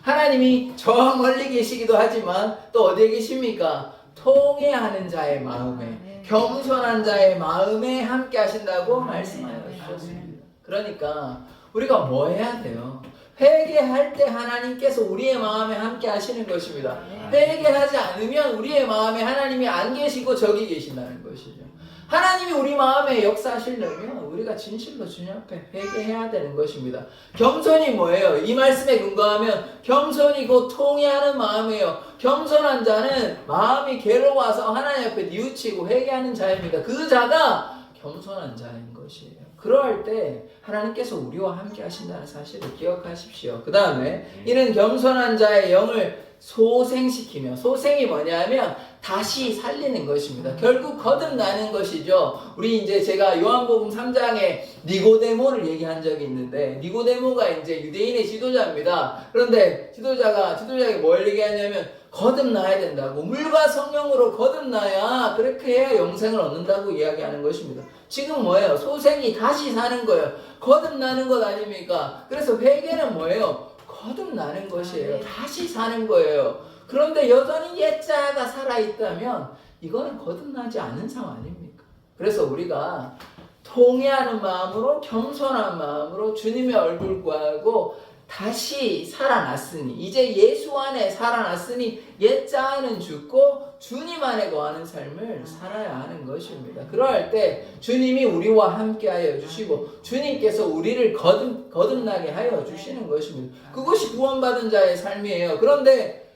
A: 하나님이 저 멀리 계시기도 하지만 또 어디에 계십니까? 통회하는 자의 마음에, 겸손한 자의 마음에 함께 하신다고 말씀하여 주셨습니다. 그러니까 우리가 뭐 해야 돼요? 회개할 때 하나님께서 우리의 마음에 함께 하시는 것입니다. 회개하지 않으면 우리의 마음에 하나님이 안 계시고 저기 계신다는 것이죠. 하나님이 우리 마음에 역사하시려면 우리가 진실로 주님 앞에 회개해야 되는 것입니다. 겸손이 뭐예요? 이 말씀에 근거하면 겸손이 곧 통회하는 마음이에요. 겸손한 자는 마음이 괴로워서 하나님 앞에 뉘우치고 회개하는 자입니다. 그 자가 겸손한 자인 것이에요. 그러할 때 하나님께서 우리와 함께 하신다는 사실을 기억하십시오. 그 다음에 이는 겸손한 자의 영을 소생시키며, 소생이 뭐냐면 다시 살리는 것입니다. 결국 거듭나는 것이죠. 우리 이제 제가 요한복음 3장에 니고데모를 얘기한 적이 있는데, 니고데모가 이제 유대인의 지도자입니다. 그런데 지도자에게 뭘 얘기하냐면 거듭나야 된다고, 물과 성령으로 거듭나야, 그렇게 해야 영생을 얻는다고 이야기하는 것입니다. 지금 뭐예요? 소생이 다시 사는 거예요. 거듭나는 것 아닙니까? 그래서 회개는 뭐예요? 거듭나는 것이에요. 다시 사는 거예요. 그런데 여전히 옛자가 살아있다면 이거는 거듭나지 않은 상황 아닙니까? 그래서 우리가 통회하는 마음으로, 겸손한 마음으로 주님의 얼굴 구하고 다시 살아났으니, 이제 예수 안에 살아났으니 옛자는 죽고 주님 안에 거하는 삶을 살아야 하는 것입니다. 그러할 때 주님이 우리와 함께 하여 주시고 주님께서 우리를 거듭나게 하여 주시는 것입니다. 그것이 구원받은 자의 삶이에요. 그런데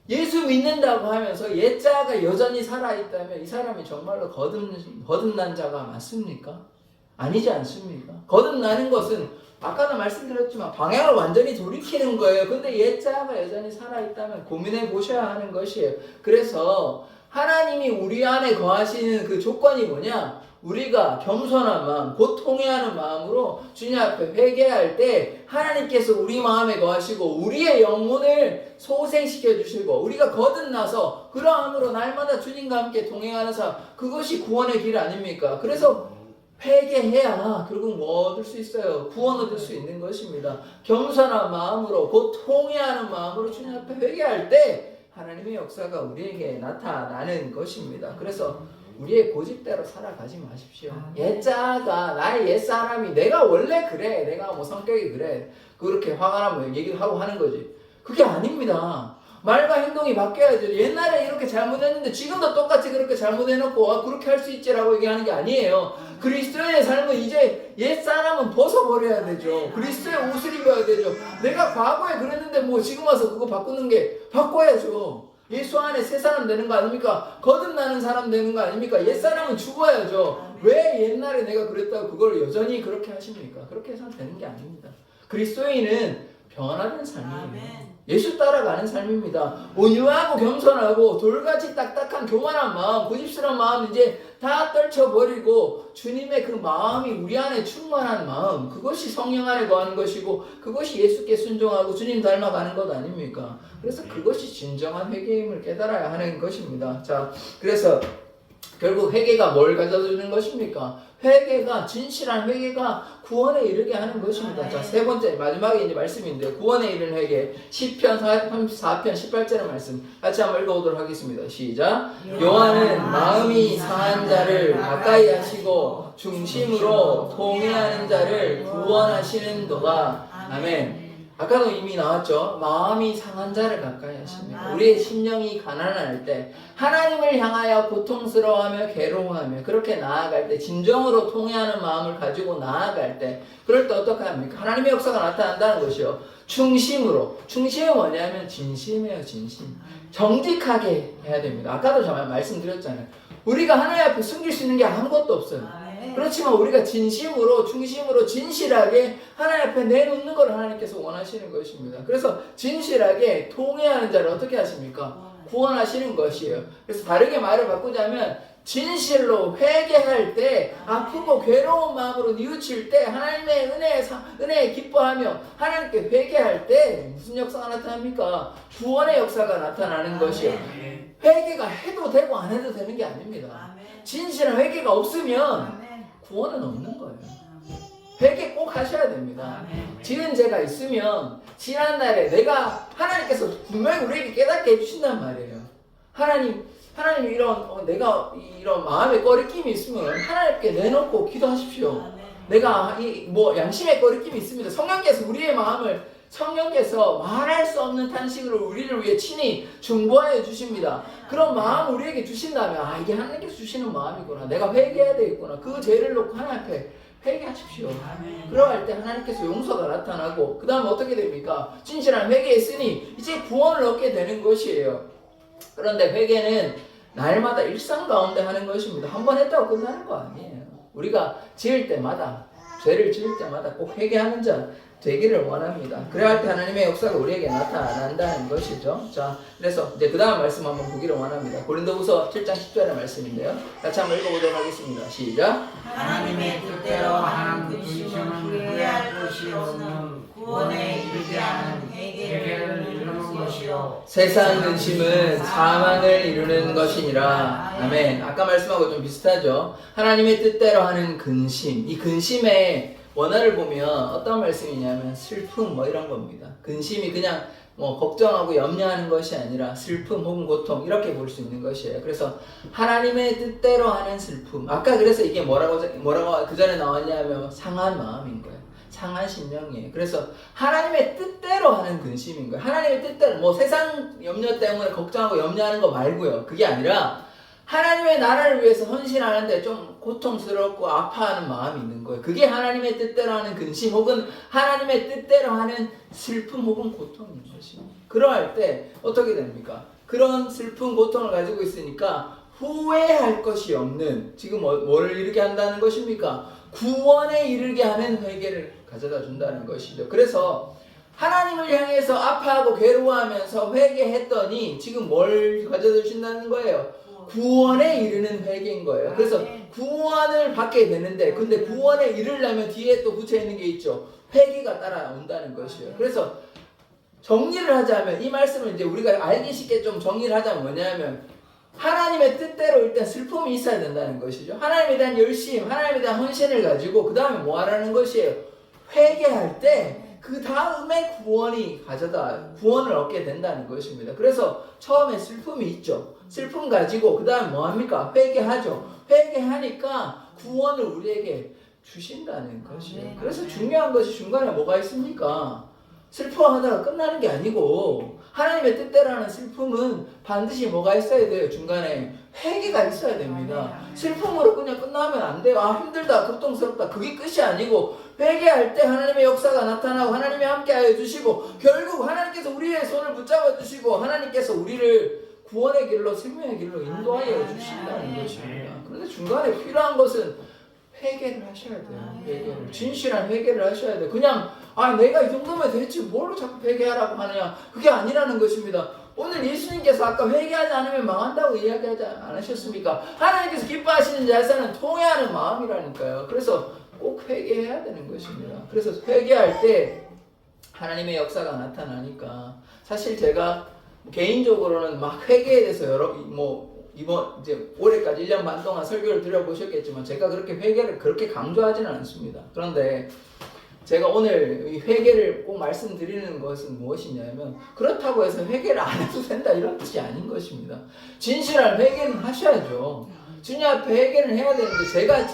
A: 예수 믿는다고 하면서 옛자가 여전히 살아있다면 이 사람이 정말로 거듭난 자가 맞습니까? 아니지 않습니까? 거듭나는 것은 아까도 말씀드렸지만 방향을 완전히 돌이키는 거예요. 근데 옛자가 여전히 살아있다면 고민해 보셔야 하는 것이에요. 그래서 하나님이 우리 안에 거하시는 그 조건이 뭐냐? 우리가 겸손한 마음, 곧 통회하는 마음으로 주님 앞에 회개할 때 하나님께서 우리 마음에 거하시고 우리의 영혼을 소생시켜 주시고 우리가 거듭나서 그러함으로 날마다 주님과 함께 동행하는 삶, 그것이 구원의 길 아닙니까? 그래서 회개해야 결국 뭐 얻을 수 있어요? 구원 얻을 수 있는 것입니다. 겸손한 마음으로, 곧 통회하는 마음으로 주님 앞에 회개할 때 하나님의 역사가 우리에게 나타나는 것입니다. 그래서 우리의 고집대로 살아가지 마십시오. 옛자가, 나의 옛사람이 내가 원래 그래, 내가 뭐 성격이 그래, 그렇게 화가 나면 얘기를 하고 하는 거지. 그게 아닙니다. 말과 행동이 바뀌어야죠. 옛날에 이렇게 잘못했는데 지금도 똑같이 그렇게 잘못해놓고 그렇게 할 수 있지라고 얘기하는 게 아니에요. 그리스도의 삶은 이제 옛사람은 벗어버려야 되죠. 그리스도의 옷을 입어야 되죠. 내가 과거에 그랬는데 뭐 지금 와서 그거 바꾸는 게 바꿔야죠. 예수 안에 새 사람 되는 거 아닙니까? 거듭나는 사람 되는 거 아닙니까? 옛사람은 죽어야죠. 왜 옛날에 내가 그랬다고 그걸 여전히 그렇게 하십니까? 그렇게 해서는 되는 게 아닙니다. 그리스도인은 변화된 삶이에요. 예수 따라가는 삶입니다. 온유하고 겸손하고 돌같이 딱딱한 교만한 마음, 고집스러운 마음 이제 다 떨쳐버리고 주님의 그 마음이 우리 안에 충만한 마음, 그것이 성령 안에 거하는 것이고 그것이 예수께 순종하고 주님 닮아가는 것 아닙니까? 그래서 그것이 진정한 회개임을 깨달아야 하는 것입니다. 자, 그래서 결국 회개가 뭘 가져다주는 것입니까? 회개가, 진실한 회개가 구원에 이르게 하는 것입니다. 자, 세 번째, 마지막에 이제 말씀인데, 구원에 이르는 회개. 시편 34편 18절의 말씀. 같이 한번 읽어보도록 하겠습니다. 시작. 여호와는 마음이 상한 자를 가까이 하시고, 중심으로 통회하는 자를 구원하시는도다. 아멘. 아까도 이미 나왔죠. 마음이 상한 자를 가까이 하십니다. 우리의 심령이 가난할 때 하나님을 향하여 고통스러워하며 괴로워하며 그렇게 나아갈 때 진정으로 통회하는 마음을 가지고 나아갈 때 그럴 때 어떻게 합니까? 하나님의 역사가 나타난다는 것이요. 중심으로. 중심이 뭐냐면 진심이에요. 진심. 정직하게 해야 됩니다. 아까도 제가 말씀드렸잖아요. 우리가 하나님 앞에 숨길 수 있는 게 아무것도 없어요. 그렇지만 우리가 진심으로 중심으로 진실하게 하나님 앞에 내놓는 걸 하나님께서 원하시는 것입니다. 그래서 진실하게 통회하는 자를 어떻게 하십니까? 구원하시는 것이에요. 그래서 다르게 말을 바꾸자면 진실로 회개할 때 아프고 괴로운 마음으로 뉘우칠 때 하나님의 은혜에 기뻐하며 하나님께 회개할 때 무슨 역사가 나타납니까? 구원의 역사가 나타나는 것이요. 회개가 해도 되고 안 해도 되는 게 아닙니다. 진실한 회개가 없으면 구원은 없는 거예요. 회개 꼭 하셔야 됩니다. 지은 죄가 있으면 지난날에 하나님께서 분명히 우리에게 깨닫게 해주신단 말이에요. 하나님 내가 이런 마음의 꺼리낌이 있으면 하나님께 내놓고 기도하십시오. 내가 양심의 꺼리낌이 있습니다. 성령께서 우리의 마음을 성령께서 말할 수 없는 탄식으로 우리를 위해 친히 중보하여 주십니다. 그런 마음 우리에게 주신다면 이게 하나님께서 주시는 마음이구나. 내가 회개해야 되겠구나. 그 죄를 놓고 하나님 앞에 회개하십시오. 그러할 때 하나님께서 용서가 나타나고 그 다음에 어떻게 됩니까? 진실한 회개했으니 이제 구원을 얻게 되는 것이에요. 그런데 회개는 날마다 일상 가운데 하는 것입니다. 한 번 했다고 끝나는 거 아니에요. 우리가 죄를 지을 때마다 꼭 회개하는 자 되기를 원합니다. 그래야 할 때 하나님의 역사가 우리에게 나타난다는 것이죠. 자, 그래서 이제 그 다음 말씀 한번 보기를 원합니다. 고린도후서 7장 10절의 말씀인데요. 같이 한번 읽어보도록 하겠습니다. 시작.
B: 하나님의 뜻대로 하는 근심은 후회할 것이 없는 구원에 이르게 하는 회개를 이루는 것이요.
A: 세상 근심은 사망을 이루는 것이니라. 아멘. 아까 말씀하고 좀 비슷하죠. 하나님의 뜻대로 하는 근심. 이 근심의 원어를 보면 어떤 말씀이냐면 슬픔 이런 겁니다. 근심이 그냥 걱정하고 염려하는 것이 아니라 슬픔 혹은 고통 이렇게 볼 수 있는 것이에요. 그래서 하나님의 뜻대로 하는 슬픔. 아까 그래서 이게 뭐라고 그 전에 나왔냐면 상한 마음인 거예요. 상한 심령이에요. 그래서 하나님의 뜻대로 하는 근심인 거예요. 하나님의 뜻대로 세상 염려 때문에 걱정하고 염려하는 거 말고요. 그게 아니라 하나님의 나라를 위해서 헌신하는데 좀 고통스럽고 아파하는 마음이 있는 거예요. 그게 하나님의 뜻대로 하는 근심 혹은 하나님의 뜻대로 하는 슬픔 혹은 고통인 것입니다. 그러할 때 어떻게 됩니까? 그런 슬픔, 고통을 가지고 있으니까 후회할 것이 없는 지금 뭐를 이루게 한다는 것입니까? 구원에 이르게 하는 회개를 가져다 준다는 것이죠. 그래서 하나님을 향해서 아파하고 괴로워하면서 회개했더니 지금 뭘 가져다 주신다는 거예요? 구원에 이르는 회개인 거예요. 그래서 구원을 받게 되는데 근데 구원에 이르려면 뒤에 또 붙여 있는 게 있죠. 회개가 따라온다는 것이에요. 그래서 정리를 하자면 이 말씀을 이제 우리가 알기 쉽게 좀 정리를 하자면 뭐냐면 하나님의 뜻대로 일단 슬픔이 있어야 된다는 것이죠. 하나님에 대한 열심, 하나님에 대한 헌신을 가지고 그 다음에 뭐 하라는 것이에요? 회개할 때 그 다음에 구원을 얻게 된다는 것입니다. 그래서 처음에 슬픔이 있죠. 슬픔 가지고 그 다음에 뭐 합니까? 회개하죠. 회개하니까 구원을 우리에게 주신다는 것이에요. 그래서 중요한 것이 중간에 뭐가 있습니까? 슬퍼하다가 끝나는 게 아니고 하나님의 뜻대로 하는 슬픔은 반드시 뭐가 있어야 돼요? 중간에 회개가 있어야 됩니다. 슬픔으로 그냥 끝나면 안 돼요. 힘들다, 고통스럽다. 그게 끝이 아니고 회개할 때 하나님의 역사가 나타나고 하나님이 함께하여 주시고 결국 하나님께서 우리의 손을 붙잡아 주시고 하나님께서 우리를 구원의 길로 생명의 길로 인도하여 주신다는 것입니다. 그런데 중간에 필요한 것은 회개를 하셔야 돼요. 진실한 회개를 하셔야 돼요. 그냥 내가 이 정도면 됐지 뭘로 자꾸 회개하라고 하느냐 그게 아니라는 것입니다. 오늘 예수님께서 아까 회개하지 않으면 망한다고 이야기하지 않으셨습니까? 하나님께서 기뻐하시는 자에서는 통회하는 마음이라니까요. 그래서 꼭 회개해야 되는 것입니다. 그래서 회개할 때 하나님의 역사가 나타나니까 사실 제가 개인적으로는 막 회개에 대해서 이번 이제 올해까지 1년 반 동안 설교를 드려보셨겠지만 제가 그렇게 회개를 그렇게 강조하지는 않습니다. 그런데 제가 오늘 이 회개를 꼭 말씀드리는 것은 무엇이냐면 그렇다고 해서 회개를 안 해도 된다 이런 뜻이 아닌 것입니다. 진실한 회개는 하셔야죠. 주님 앞에 회개를 해야 되는데 제가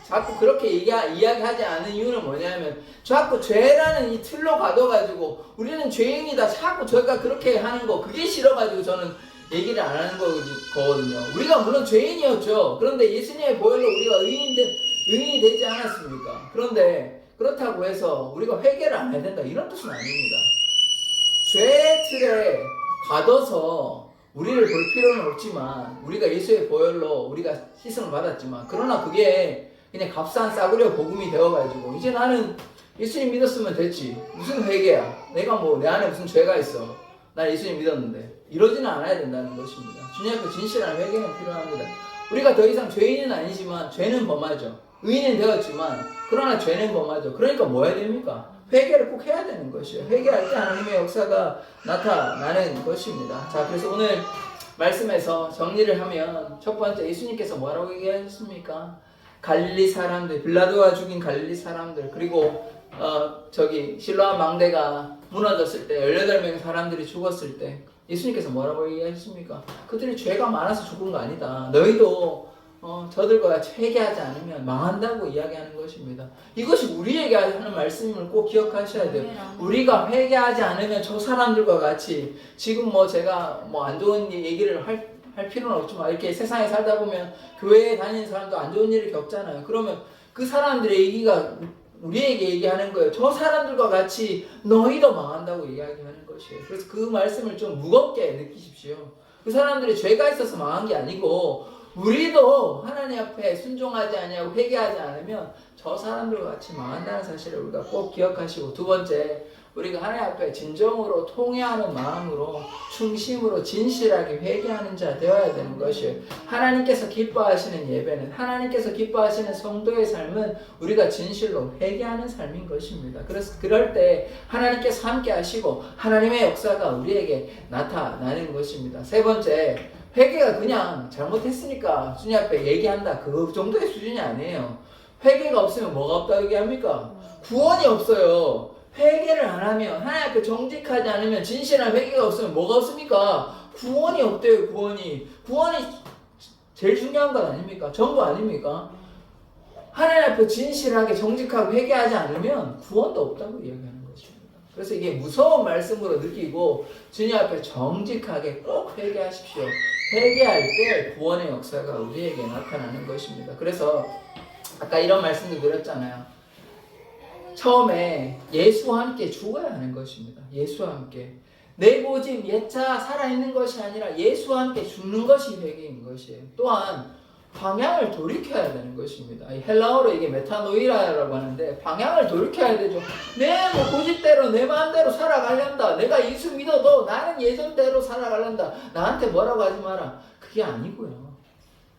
A: 자꾸 그렇게 이야기하지 않은 이유는 뭐냐면 자꾸 죄라는 이 틀로 가둬가지고 우리는 죄인이다 자꾸 저희가 그렇게 하는 거 그게 싫어가지고 저는 얘기를 안 하는 거거든요. 우리가 물론 죄인이었죠. 그런데 예수님의 보혈로 우리가 의인이 되지 않았습니까? 그런데 그렇다고 해서 우리가 회개를 안 해야 된다 이런 뜻은 아닙니다. 죄의 틀에 가둬서 우리를 볼 필요는 없지만 우리가 예수의 보혈로 우리가 씻음을 받았지만 그러나 그게 그냥 값싼 싸구려 복음이 되어가지고 이제 나는 예수님 믿었으면 됐지 무슨 회개야 내가 뭐 내 안에 무슨 죄가 있어 난 예수님 믿었는데 이러지는 않아야 된다는 것입니다. 주님 앞에 진실한 회개는 필요합니다. 우리가 더 이상 죄인은 아니지만 죄는 범하죠. 의인은 되었지만 그러나 죄는 범하죠. 그러니까 뭐 해야 됩니까? 회개를 꼭 해야 되는 것이에요. 회개할 때 하나님의 역사가 나타나는 것입니다. 자, 그래서 오늘 말씀에서 정리를 하면 첫 번째 예수님께서 뭐라고 얘기하셨습니까? 갈릴리 사람들, 빌라도가 죽인 갈릴리 사람들 그리고 실로암 망대가 무너졌을 때 18명의 사람들이 죽었을 때 예수님께서 뭐라고 얘기하셨습니까? 그들이 죄가 많아서 죽은 거 아니다. 너희도 저들과 같이 회개하지 않으면 망한다고 이야기하는 것입니다. 이것이 우리에게 하는 말씀을 꼭 기억하셔야 돼요. 우리가 회개하지 않으면 저 사람들과 같이 지금 제가 안 좋은 얘기를 할 필요는 없지만 이렇게 세상에 살다 보면 교회에 다니는 사람도 안 좋은 일을 겪잖아요. 그러면 그 사람들의 얘기가 우리에게 얘기하는 거예요. 저 사람들과 같이 너희도 망한다고 이야기하는 것이에요. 그래서 그 말씀을 좀 무겁게 느끼십시오. 그 사람들이 죄가 있어서 망한 게 아니고 우리도 하나님 앞에 순종하지 아니하고 회개하지 않으면 저 사람들과 같이 망한다는 사실을 우리가 꼭 기억하시고 두 번째 우리가 하나님 앞에 진정으로 통회하는 마음으로 충심으로 진실하게 회개하는 자 되어야 되는 것이에요. 하나님께서 기뻐하시는 예배는 하나님께서 기뻐하시는 성도의 삶은 우리가 진실로 회개하는 삶인 것입니다. 그래서 그럴 때 하나님께서 함께 하시고 하나님의 역사가 우리에게 나타나는 것입니다. 세 번째 회개가 그냥 잘못했으니까 주님 앞에 얘기한다 그 정도의 수준이 아니에요. 회개가 없으면 뭐가 없다고 얘기합니까? 구원이 없어요. 회개를 안 하면 하나님 앞에 정직하지 않으면 진실한 회개가 없으면 뭐가 없습니까? 구원이 없대요. 구원이 제일 중요한 것 아닙니까? 전부 아닙니까? 하나님 앞에 진실하게 정직하고 회개하지 않으면 구원도 없다고 이야기하는 것입니다. 그래서 이게 무서운 말씀으로 느끼고 주님 앞에 정직하게 꼭 회개하십시오. 회개할 때 구원의 역사가 우리에게 나타나는 것입니다. 그래서 아까 이런 말씀도 드렸잖아요. 처음에 예수와 함께 죽어야 하는 것입니다. 예수와 함께 내 고집 옛자 살아있는 것이 아니라 예수와 함께 죽는 것이 회개인 것이에요. 또한 방향을 돌이켜야 되는 것입니다. 헬라어로 이게 메타노이라라고 하는데 방향을 돌이켜야 되죠. 내 고집대로 내 마음대로 살아가련다. 내가 예수 믿어도 나는 예전대로 살아가련다. 나한테 뭐라고 하지 마라. 그게 아니고요.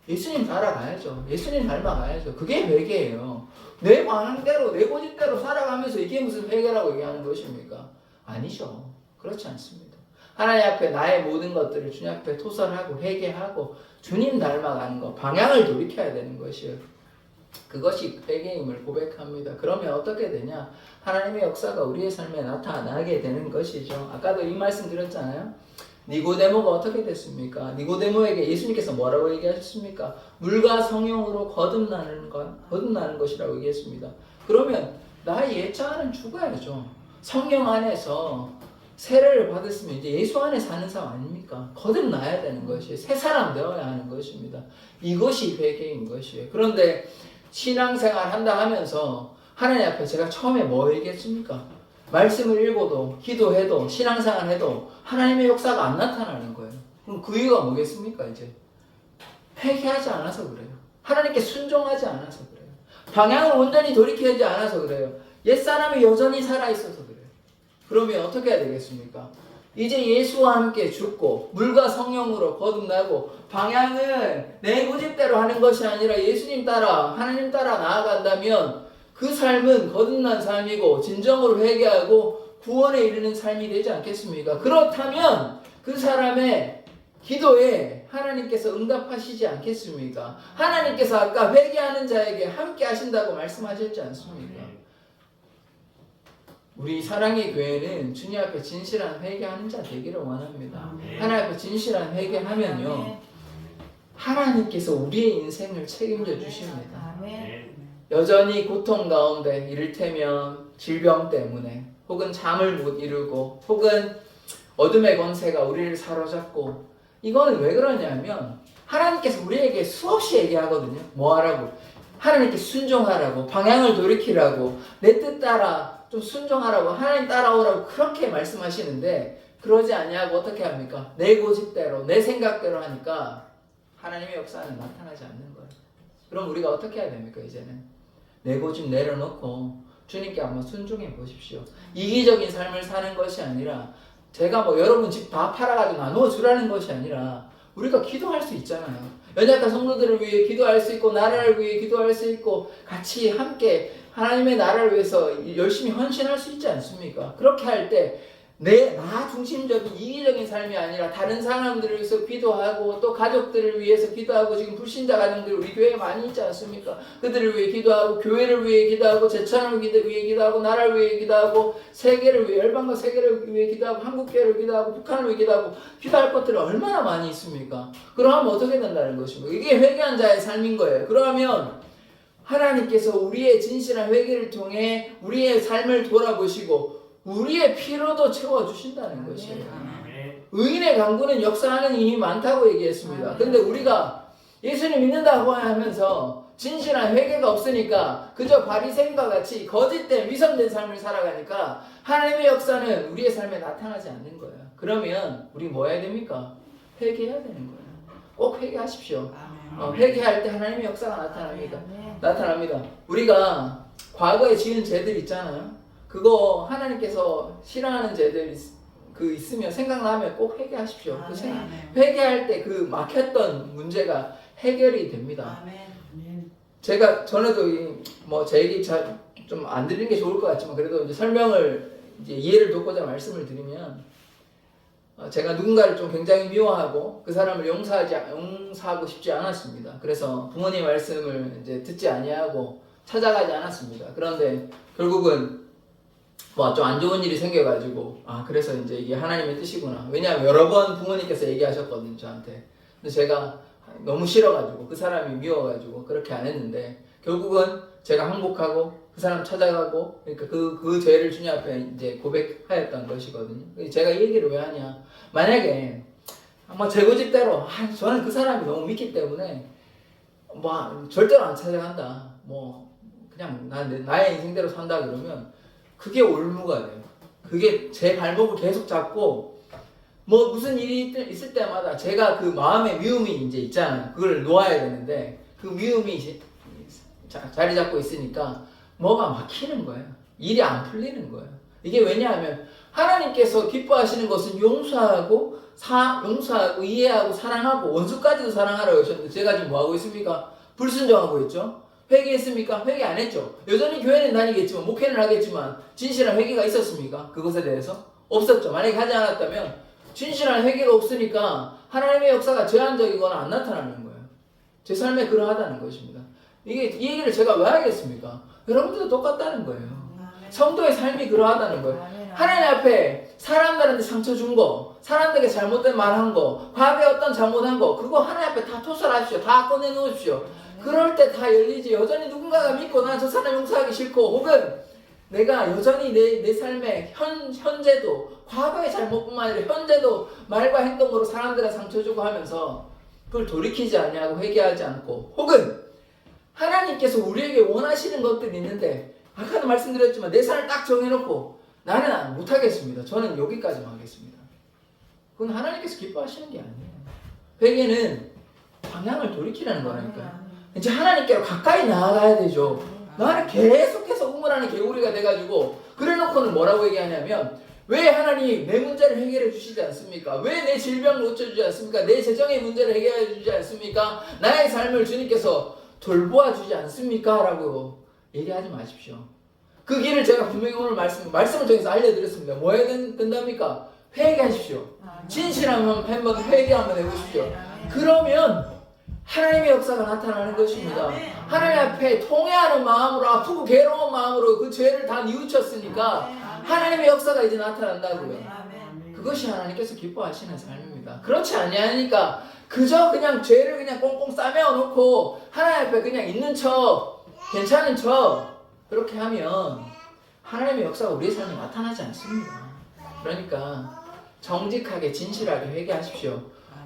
A: 예수님 따라가야죠. 예수님 닮아가야죠. 그게 회개예요. 내 방향대로 내 고집대로 살아가면서 이게 무슨 회개라고 얘기하는 것입니까? 아니죠. 그렇지 않습니다. 하나님 앞에 나의 모든 것들을 주님 앞에 토설하고 회개하고 주님 닮아가는 것, 방향을 돌이켜야 되는 것이에요. 그것이 회개임을 고백합니다. 그러면 어떻게 되냐? 하나님의 역사가 우리의 삶에 나타나게 되는 것이죠. 아까도 이 말씀 드렸잖아요. 니고데모가 어떻게 됐습니까? 니고데모에게 예수님께서 뭐라고 얘기하셨습니까? 물과 성령으로 거듭나는 것이라고 얘기했습니다. 그러면 나의 옛자는 죽어야죠. 성령 안에서 세례를 받았으면 이제 예수 안에 사는 사람 아닙니까? 거듭나야 되는 것이에요. 새 사람 되어야 하는 것입니다. 이것이 회개인 것이에요. 그런데 신앙생활 한다 하면서 하나님 앞에 제가 처음에 뭐 얘기했습니까? 말씀을 읽어도 기도해도 신앙생활 해도 하나님의 역사가 안 나타나는 거예요. 그럼 그 이유가 뭐겠습니까? 이제 회개하지 않아서 그래요. 하나님께 순종하지 않아서 그래요. 방향을 온전히 돌이키지 않아서 그래요. 옛사람이 여전히 살아있어서 그래요. 그러면 어떻게 해야 되겠습니까? 이제 예수와 함께 죽고 물과 성령으로 거듭나고 방향을 내 고집대로 하는 것이 아니라 예수님 따라 하나님 따라 나아간다면 그 삶은 거듭난 삶이고 진정으로 회개하고 구원에 이르는 삶이 되지 않겠습니까? 그렇다면 그 사람의 기도에 하나님께서 응답하시지 않겠습니까? 하나님께서 아까 회개하는 자에게 함께 하신다고 말씀하셨지 않습니까? 우리 사랑의 교회는 주님 앞에 진실한 회개하는 자 되기를 원합니다. 하나님 앞에 진실한 회개하면요 하나님께서 우리의 인생을 책임져 주십니다.
B: 아멘.
A: 여전히 고통 가운데 이를테면 질병 때문에 혹은 잠을 못 이루고 혹은 어둠의 권세가 우리를 사로잡고 이거는 왜 그러냐면 하나님께서 우리에게 수없이 얘기하거든요. 뭐 하라고? 하나님께 순종하라고, 방향을 돌이키라고, 내 뜻 따라 좀 순종하라고, 하나님 따라오라고 그렇게 말씀하시는데 그러지 아니하고 어떻게 합니까? 내 고집대로, 내 생각대로 하니까 하나님의 역사는 나타나지 않는 거예요. 그럼 우리가 어떻게 해야 됩니까? 이제는 내 고집 내려놓고 주님께 한번 순종해 보십시오. 이기적인 삶을 사는 것이 아니라 제가 뭐 여러분 집 다 팔아가지고 나누어 주라는 것이 아니라 우리가 기도할 수 있잖아요. 연약한 성도들을 위해 기도할 수 있고 나라를 위해 기도할 수 있고 같이 함께 하나님의 나라를 위해서 열심히 헌신할 수 있지 않습니까? 그렇게 할 때 나 중심적인 이기적인 삶이 아니라 다른 사람들을 위해서 기도하고 또 가족들을 위해서 기도하고 지금 불신자 가정들 우리 교회에 많이 있지 않습니까? 그들을 위해 기도하고 교회를 위해 기도하고 제천을 위해 기도하고 나라를 위해 기도하고 세계를 위해 열방과 세계를 위해 기도하고 한국교회를 기도하고 북한을 위해 기도하고 기도할 것들이 얼마나 많이 있습니까? 그러면 어떻게 된다는 것입니까? 이게 회개한 자의 삶인 거예요. 그러면 하나님께서 우리의 진실한 회개를 통해 우리의 삶을 돌아보시고 우리의 피로도 채워주신다는 것이에요. 의인의 강구는 역사하는 힘이 많다고 얘기했습니다. 근데 우리가 예수님 믿는다고 하면서 진실한 회개가 없으니까 그저 바리새인과 같이 거짓된 위선된 삶을 살아가니까 하나님의 역사는 우리의 삶에 나타나지 않는 거예요. 그러면 우리 뭐 해야 됩니까? 회개해야 되는 거예요. 꼭 회개하십시오. 회개할 때 하나님의 역사가 나타납니다. 우리가 과거에 지은 죄들 있잖아요. 그거 하나님께서 싫어하는 죄들 있으면 생각나면 꼭 회개하십시오. 회개할 때 그 막혔던 문제가 해결이 됩니다. 제가 전에도 뭐 제 얘기 잘 좀 안 드리는 게 좋을 것 같지만 그래도 이제 설명을 이제 이해를 돕고자 말씀을 드리면 제가 누군가를 좀 굉장히 미워하고 그 사람을 용서하고 싶지 않았습니다. 그래서 부모님 말씀을 이제 듣지 아니하고 찾아가지 않았습니다. 그런데 결국은 뭐 좀 안 좋은 일이 생겨가지고 그래서 이제 이게 하나님의 뜻이구나. 왜냐하면 여러 번 부모님께서 얘기하셨거든요 저한테. 근데 제가 너무 싫어가지고 그 사람이 미워가지고 그렇게 안 했는데 결국은 제가 항복하고 그 사람 찾아가고 그러니까 그 죄를 주님 앞에 이제 고백하였던 것이거든요. 제가 이 얘기를 왜 하냐? 만약에 뭐 제 고집대로 저는 그 사람이 너무 믿기 때문에 뭐 절대로 안 찾아간다. 뭐 그냥 나의 인생대로 산다 그러면 그게 올무가 돼요. 그게 제 발목을 계속 잡고 뭐 무슨 일이 있을 때마다 제가 그 마음의 미움이 이제 있잖아요. 그걸 놓아야 되는데 그 미움이 자리 잡고 있으니까 뭐가 막히는 거예요. 일이 안 풀리는 거예요. 이게 왜냐하면 하나님께서 기뻐하시는 것은 용서하고 이해하고 사랑하고 원수까지도 사랑하라고 하셨는데 제가 지금 뭐하고 있습니까? 불순종하고 있죠. 회개했습니까? 회개 안 했죠. 여전히 교회는 다니겠지만 목회는 하겠지만 진실한 회개가 있었습니까? 그것에 대해서? 없었죠. 만약에 하지 않았다면 진실한 회개가 없으니까 하나님의 역사가 제한적이거나 안 나타나는 거예요. 제 삶에 그러하다는 것입니다. 이 얘기를 제가 왜 하겠습니까? 여러분들도 똑같다는 거예요. 성도의 삶이 그러하다는 거예요. 하나님 앞에 사람들한테 상처 준 거, 사람들에게 잘못된 말 한 거, 과거에 어떤 잘못한 거, 그거 하나님 앞에 다 토설하십시오. 다 꺼내놓으십시오. 그럴 때 다 열리지. 여전히 누군가가 믿고 난 저 사람 용서하기 싫고 혹은 내가 여전히 내 삶에 현재도 과거의 잘못뿐만 아니라 현재도 말과 행동으로 사람들에 상처 주고 하면서 그걸 돌이키지 않냐고 회개하지 않고 혹은 하나님께서 우리에게 원하시는 것들이 있는데 아까도 말씀드렸지만 내 삶을 딱 정해놓고 나는 못하겠습니다. 저는 여기까지만 하겠습니다. 그건 하나님께서 기뻐하시는 게 아니에요. 회개는 방향을 돌이키라는 거라니까요. 이제 하나님께로 가까이 나아가야 되죠. 나는 계속해서 우물안에 개구리가 돼가지고 그래놓고는 뭐라고 얘기하냐면 왜 하나님 내 문제를 해결해 주시지 않습니까? 왜 내 질병을 고쳐주지 않습니까? 내 재정의 문제를 해결해 주지 않습니까? 나의 삶을 주님께서 돌보아 주지 않습니까? 라고 얘기하지 마십시오. 그 길을 제가 분명히 오늘 말씀을 통해서 알려드렸습니다. 뭐 해야 된답니까? 회개하십시오. 진실한 한번 회개 한번 해보십시오. 그러면 하나님의 역사가 나타나는 것입니다. 하나님 앞에 통회하는 마음으로 아프고 괴로운 마음으로 그 죄를 다 뉘우쳤으니까 하나님의 역사가 이제 나타난다고요. 그것이 하나님께서 기뻐하시는 삶입니다. 그렇지 아니하니까 그저 그냥 죄를 그냥 꽁꽁 싸매어 놓고 하나님 앞에 그냥 있는 척, 괜찮은 척 그렇게 하면 하나님의 역사가 우리의 삶에 나타나지 않습니다. 그러니까 정직하게 진실하게 회개하십시오.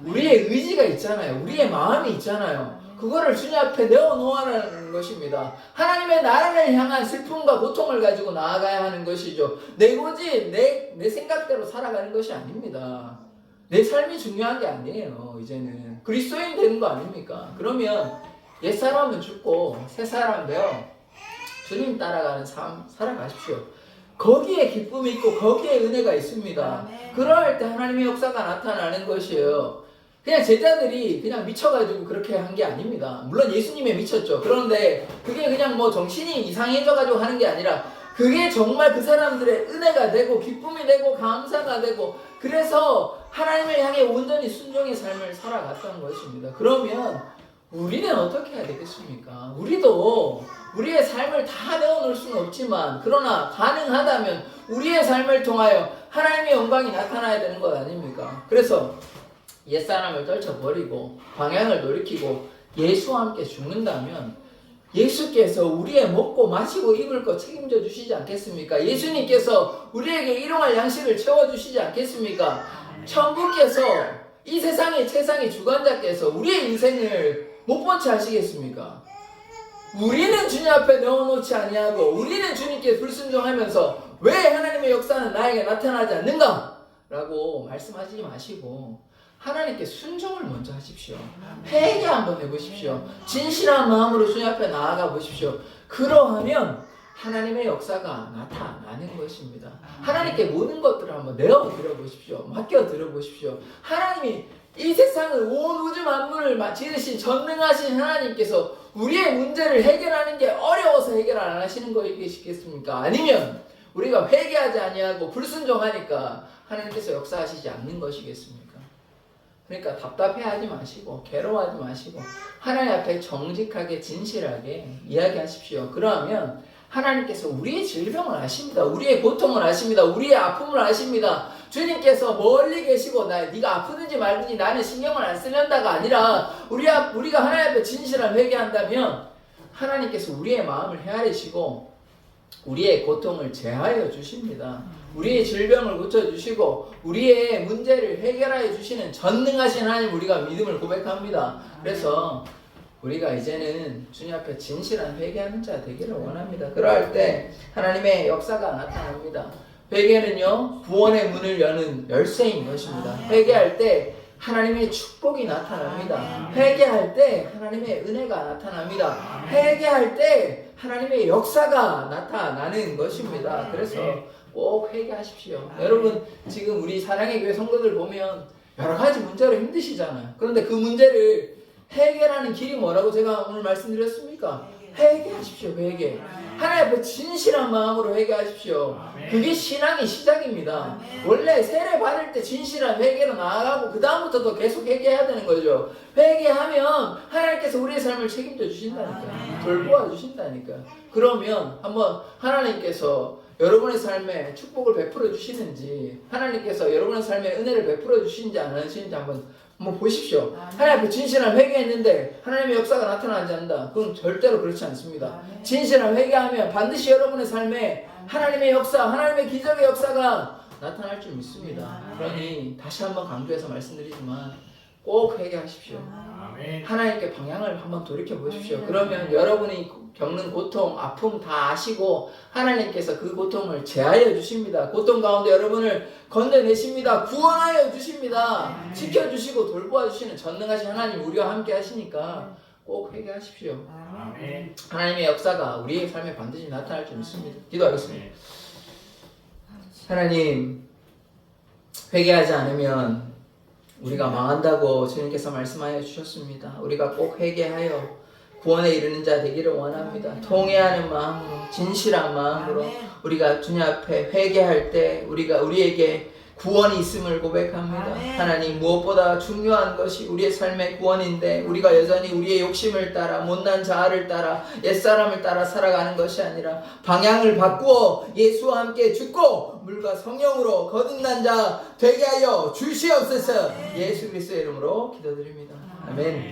A: 우리의 의지가 있잖아요. 우리의 마음이 있잖아요. 그거를 주님 앞에 내어놓으라는 것입니다. 하나님의 나라를 향한 슬픔과 고통을 가지고 나아가야 하는 것이죠. 내 고집, 내 생각대로 살아가는 것이 아닙니다. 내 삶이 중요한 게 아니에요. 이제는 그리스도인 되는 거 아닙니까? 그러면 옛사람은 죽고 새사람 되어 주님 따라가는 삶 살아가십시오. 거기에 기쁨이 있고 거기에 은혜가 있습니다. 그럴 때 하나님의 역사가 나타나는 것이에요. 그냥 제자들이 그냥 미쳐가지고 그렇게 한 게 아닙니다. 물론 예수님에 미쳤죠. 그런데 그게 그냥 뭐 정신이 이상해져가지고 하는 게 아니라 그게 정말 그 사람들의 은혜가 되고 기쁨이 되고 감사가 되고 그래서 하나님을 향해 온전히 순종의 삶을 살아갔던 것입니다. 그러면 우리는 어떻게 해야 되겠습니까? 우리도 우리의 삶을 다 내어놓을 수는 없지만 그러나 가능하다면 우리의 삶을 통하여 하나님의 영광이 나타나야 되는 것 아닙니까? 그래서 옛사람을 떨쳐버리고 방향을 돌이키고 예수와 함께 죽는다면 예수께서 우리의 먹고 마시고 입을 것 책임져 주시지 않겠습니까? 예수님께서 우리에게 일용할 양식을 채워주시지 않겠습니까? 천국께서 이 세상의 최상의 주관자께서 우리의 인생을 못 본 채 하시겠습니까? 우리는 주님 앞에 내어놓지 아니하고 우리는 주님께 불순종하면서 왜 하나님의 역사는 나에게 나타나지 않는가? 라고 말씀하시지 마시고 하나님께 순종을 먼저 하십시오. 회개 한번 해보십시오. 진실한 마음으로 주님 앞에 나아가 보십시오. 그러하면 하나님의 역사가 나타나는 것입니다. 하나님께 모든 것들을 한번 내어드려 보십시오. 맡겨드려 보십시오. 하나님이 이 세상을 온 우주 만물을 지으신 전능하신 하나님께서 우리의 문제를 해결하는 게 어려워서 해결 안 하시는 것이겠습니까? 아니면 우리가 회개하지 아니하고 불순종하니까 하나님께서 역사하시지 않는 것이겠습니까? 그러니까 답답해하지 마시고 괴로워하지 마시고 하나님 앞에 정직하게 진실하게 이야기하십시오. 그러면 하나님께서 우리의 질병을 아십니다. 우리의 고통을 아십니다. 우리의 아픔을 아십니다. 주님께서 멀리 계시고 네가 아프든지 말든지 나는 신경을 안 쓰는다가 아니라 우리가 하나님 앞에 진실한 회개한다면 하나님께서 우리의 마음을 헤아리시고 우리의 고통을 제하여 주십니다. 우리의 질병을 고쳐주시고 우리의 문제를 해결하여 주시는 전능하신 하나님 우리가 믿음을 고백합니다. 그래서 우리가 이제는 주님 앞에 진실한 회개하는 자 되기를 원합니다. 그럴 때 하나님의 역사가 나타납니다. 회개는요 구원의 문을 여는 열쇠인 것입니다. 회개할 때 하나님의 축복이 나타납니다. 회개할 때 하나님의 은혜가 나타납니다. 회개할 때 하나님의 역사가 나타나는 것입니다. 그래서 꼭 회개하십시오. 여러분 지금 우리 사랑의 교회 성도들 보면 여러 가지 문제로 힘드시잖아요. 그런데 그 문제를 해결하는 길이 뭐라고 제가 오늘 말씀드렸습니까? 회개하십시오. 회개. 하나님 앞에 진실한 마음으로 회개하십시오. 그게 신앙의 시작입니다. 원래 세례 받을 때 진실한 회개로 나아가고 그 다음부터도 계속 회개해야 되는 거죠. 회개하면 하나님께서 우리의 삶을 책임져 주신다니까요. 돌보아 주신다니까요. 그러면 한번 하나님께서 여러분의 삶에 축복을 베풀어 주시는지 하나님께서 여러분의 삶에 은혜를 베풀어 주시는지 안 하시는지 한번 보십시오. 하나님 앞에 진실한 회개했는데 하나님의 역사가 나타나지 않는다. 그건 절대로 그렇지 않습니다. 진실한 회개하면 반드시 여러분의 삶에 하나님의 역사, 하나님의 기적의 역사가 나타날 줄 믿습니다. 그러니 다시 한번 강조해서 말씀드리지만 꼭 회개하십시오. 하나님께 방향을 한번 돌이켜 보십시오. 그러면 여러분이 겪는 고통, 아픔 다 아시고 하나님께서 그 고통을 제하여 주십니다. 고통 가운데 여러분을 건져내십니다. 구원하여 주십니다. 지켜주시고 돌보아 주시는 전능하신 하나님 우리와 함께 하시니까 꼭 회개하십시오. 하나님의 역사가 우리의 삶에 반드시 나타날 줄 믿습니다. 기도하겠습니다. 하나님, 회개하지 않으면 우리가 망한다고 주님께서 말씀하여 주셨습니다. 우리가 꼭 회개하여 구원에 이르는 자 되기를 원합니다. 통회하는 마음으로, 진실한 마음으로 우리가 주님 앞에 회개할 때 우리에게 구원이 있음을 고백합니다.
B: 아멘.
A: 하나님, 무엇보다 중요한 것이 우리의 삶의 구원인데 우리가 여전히 우리의 욕심을 따라 못난 자아를 따라 옛사람을 따라 살아가는 것이 아니라 방향을 바꾸어 예수와 함께 죽고 물과 성령으로 거듭난 자 되게 하여 주시옵소서. 예수 그리스도의 이름으로 기도드립니다. 아멘.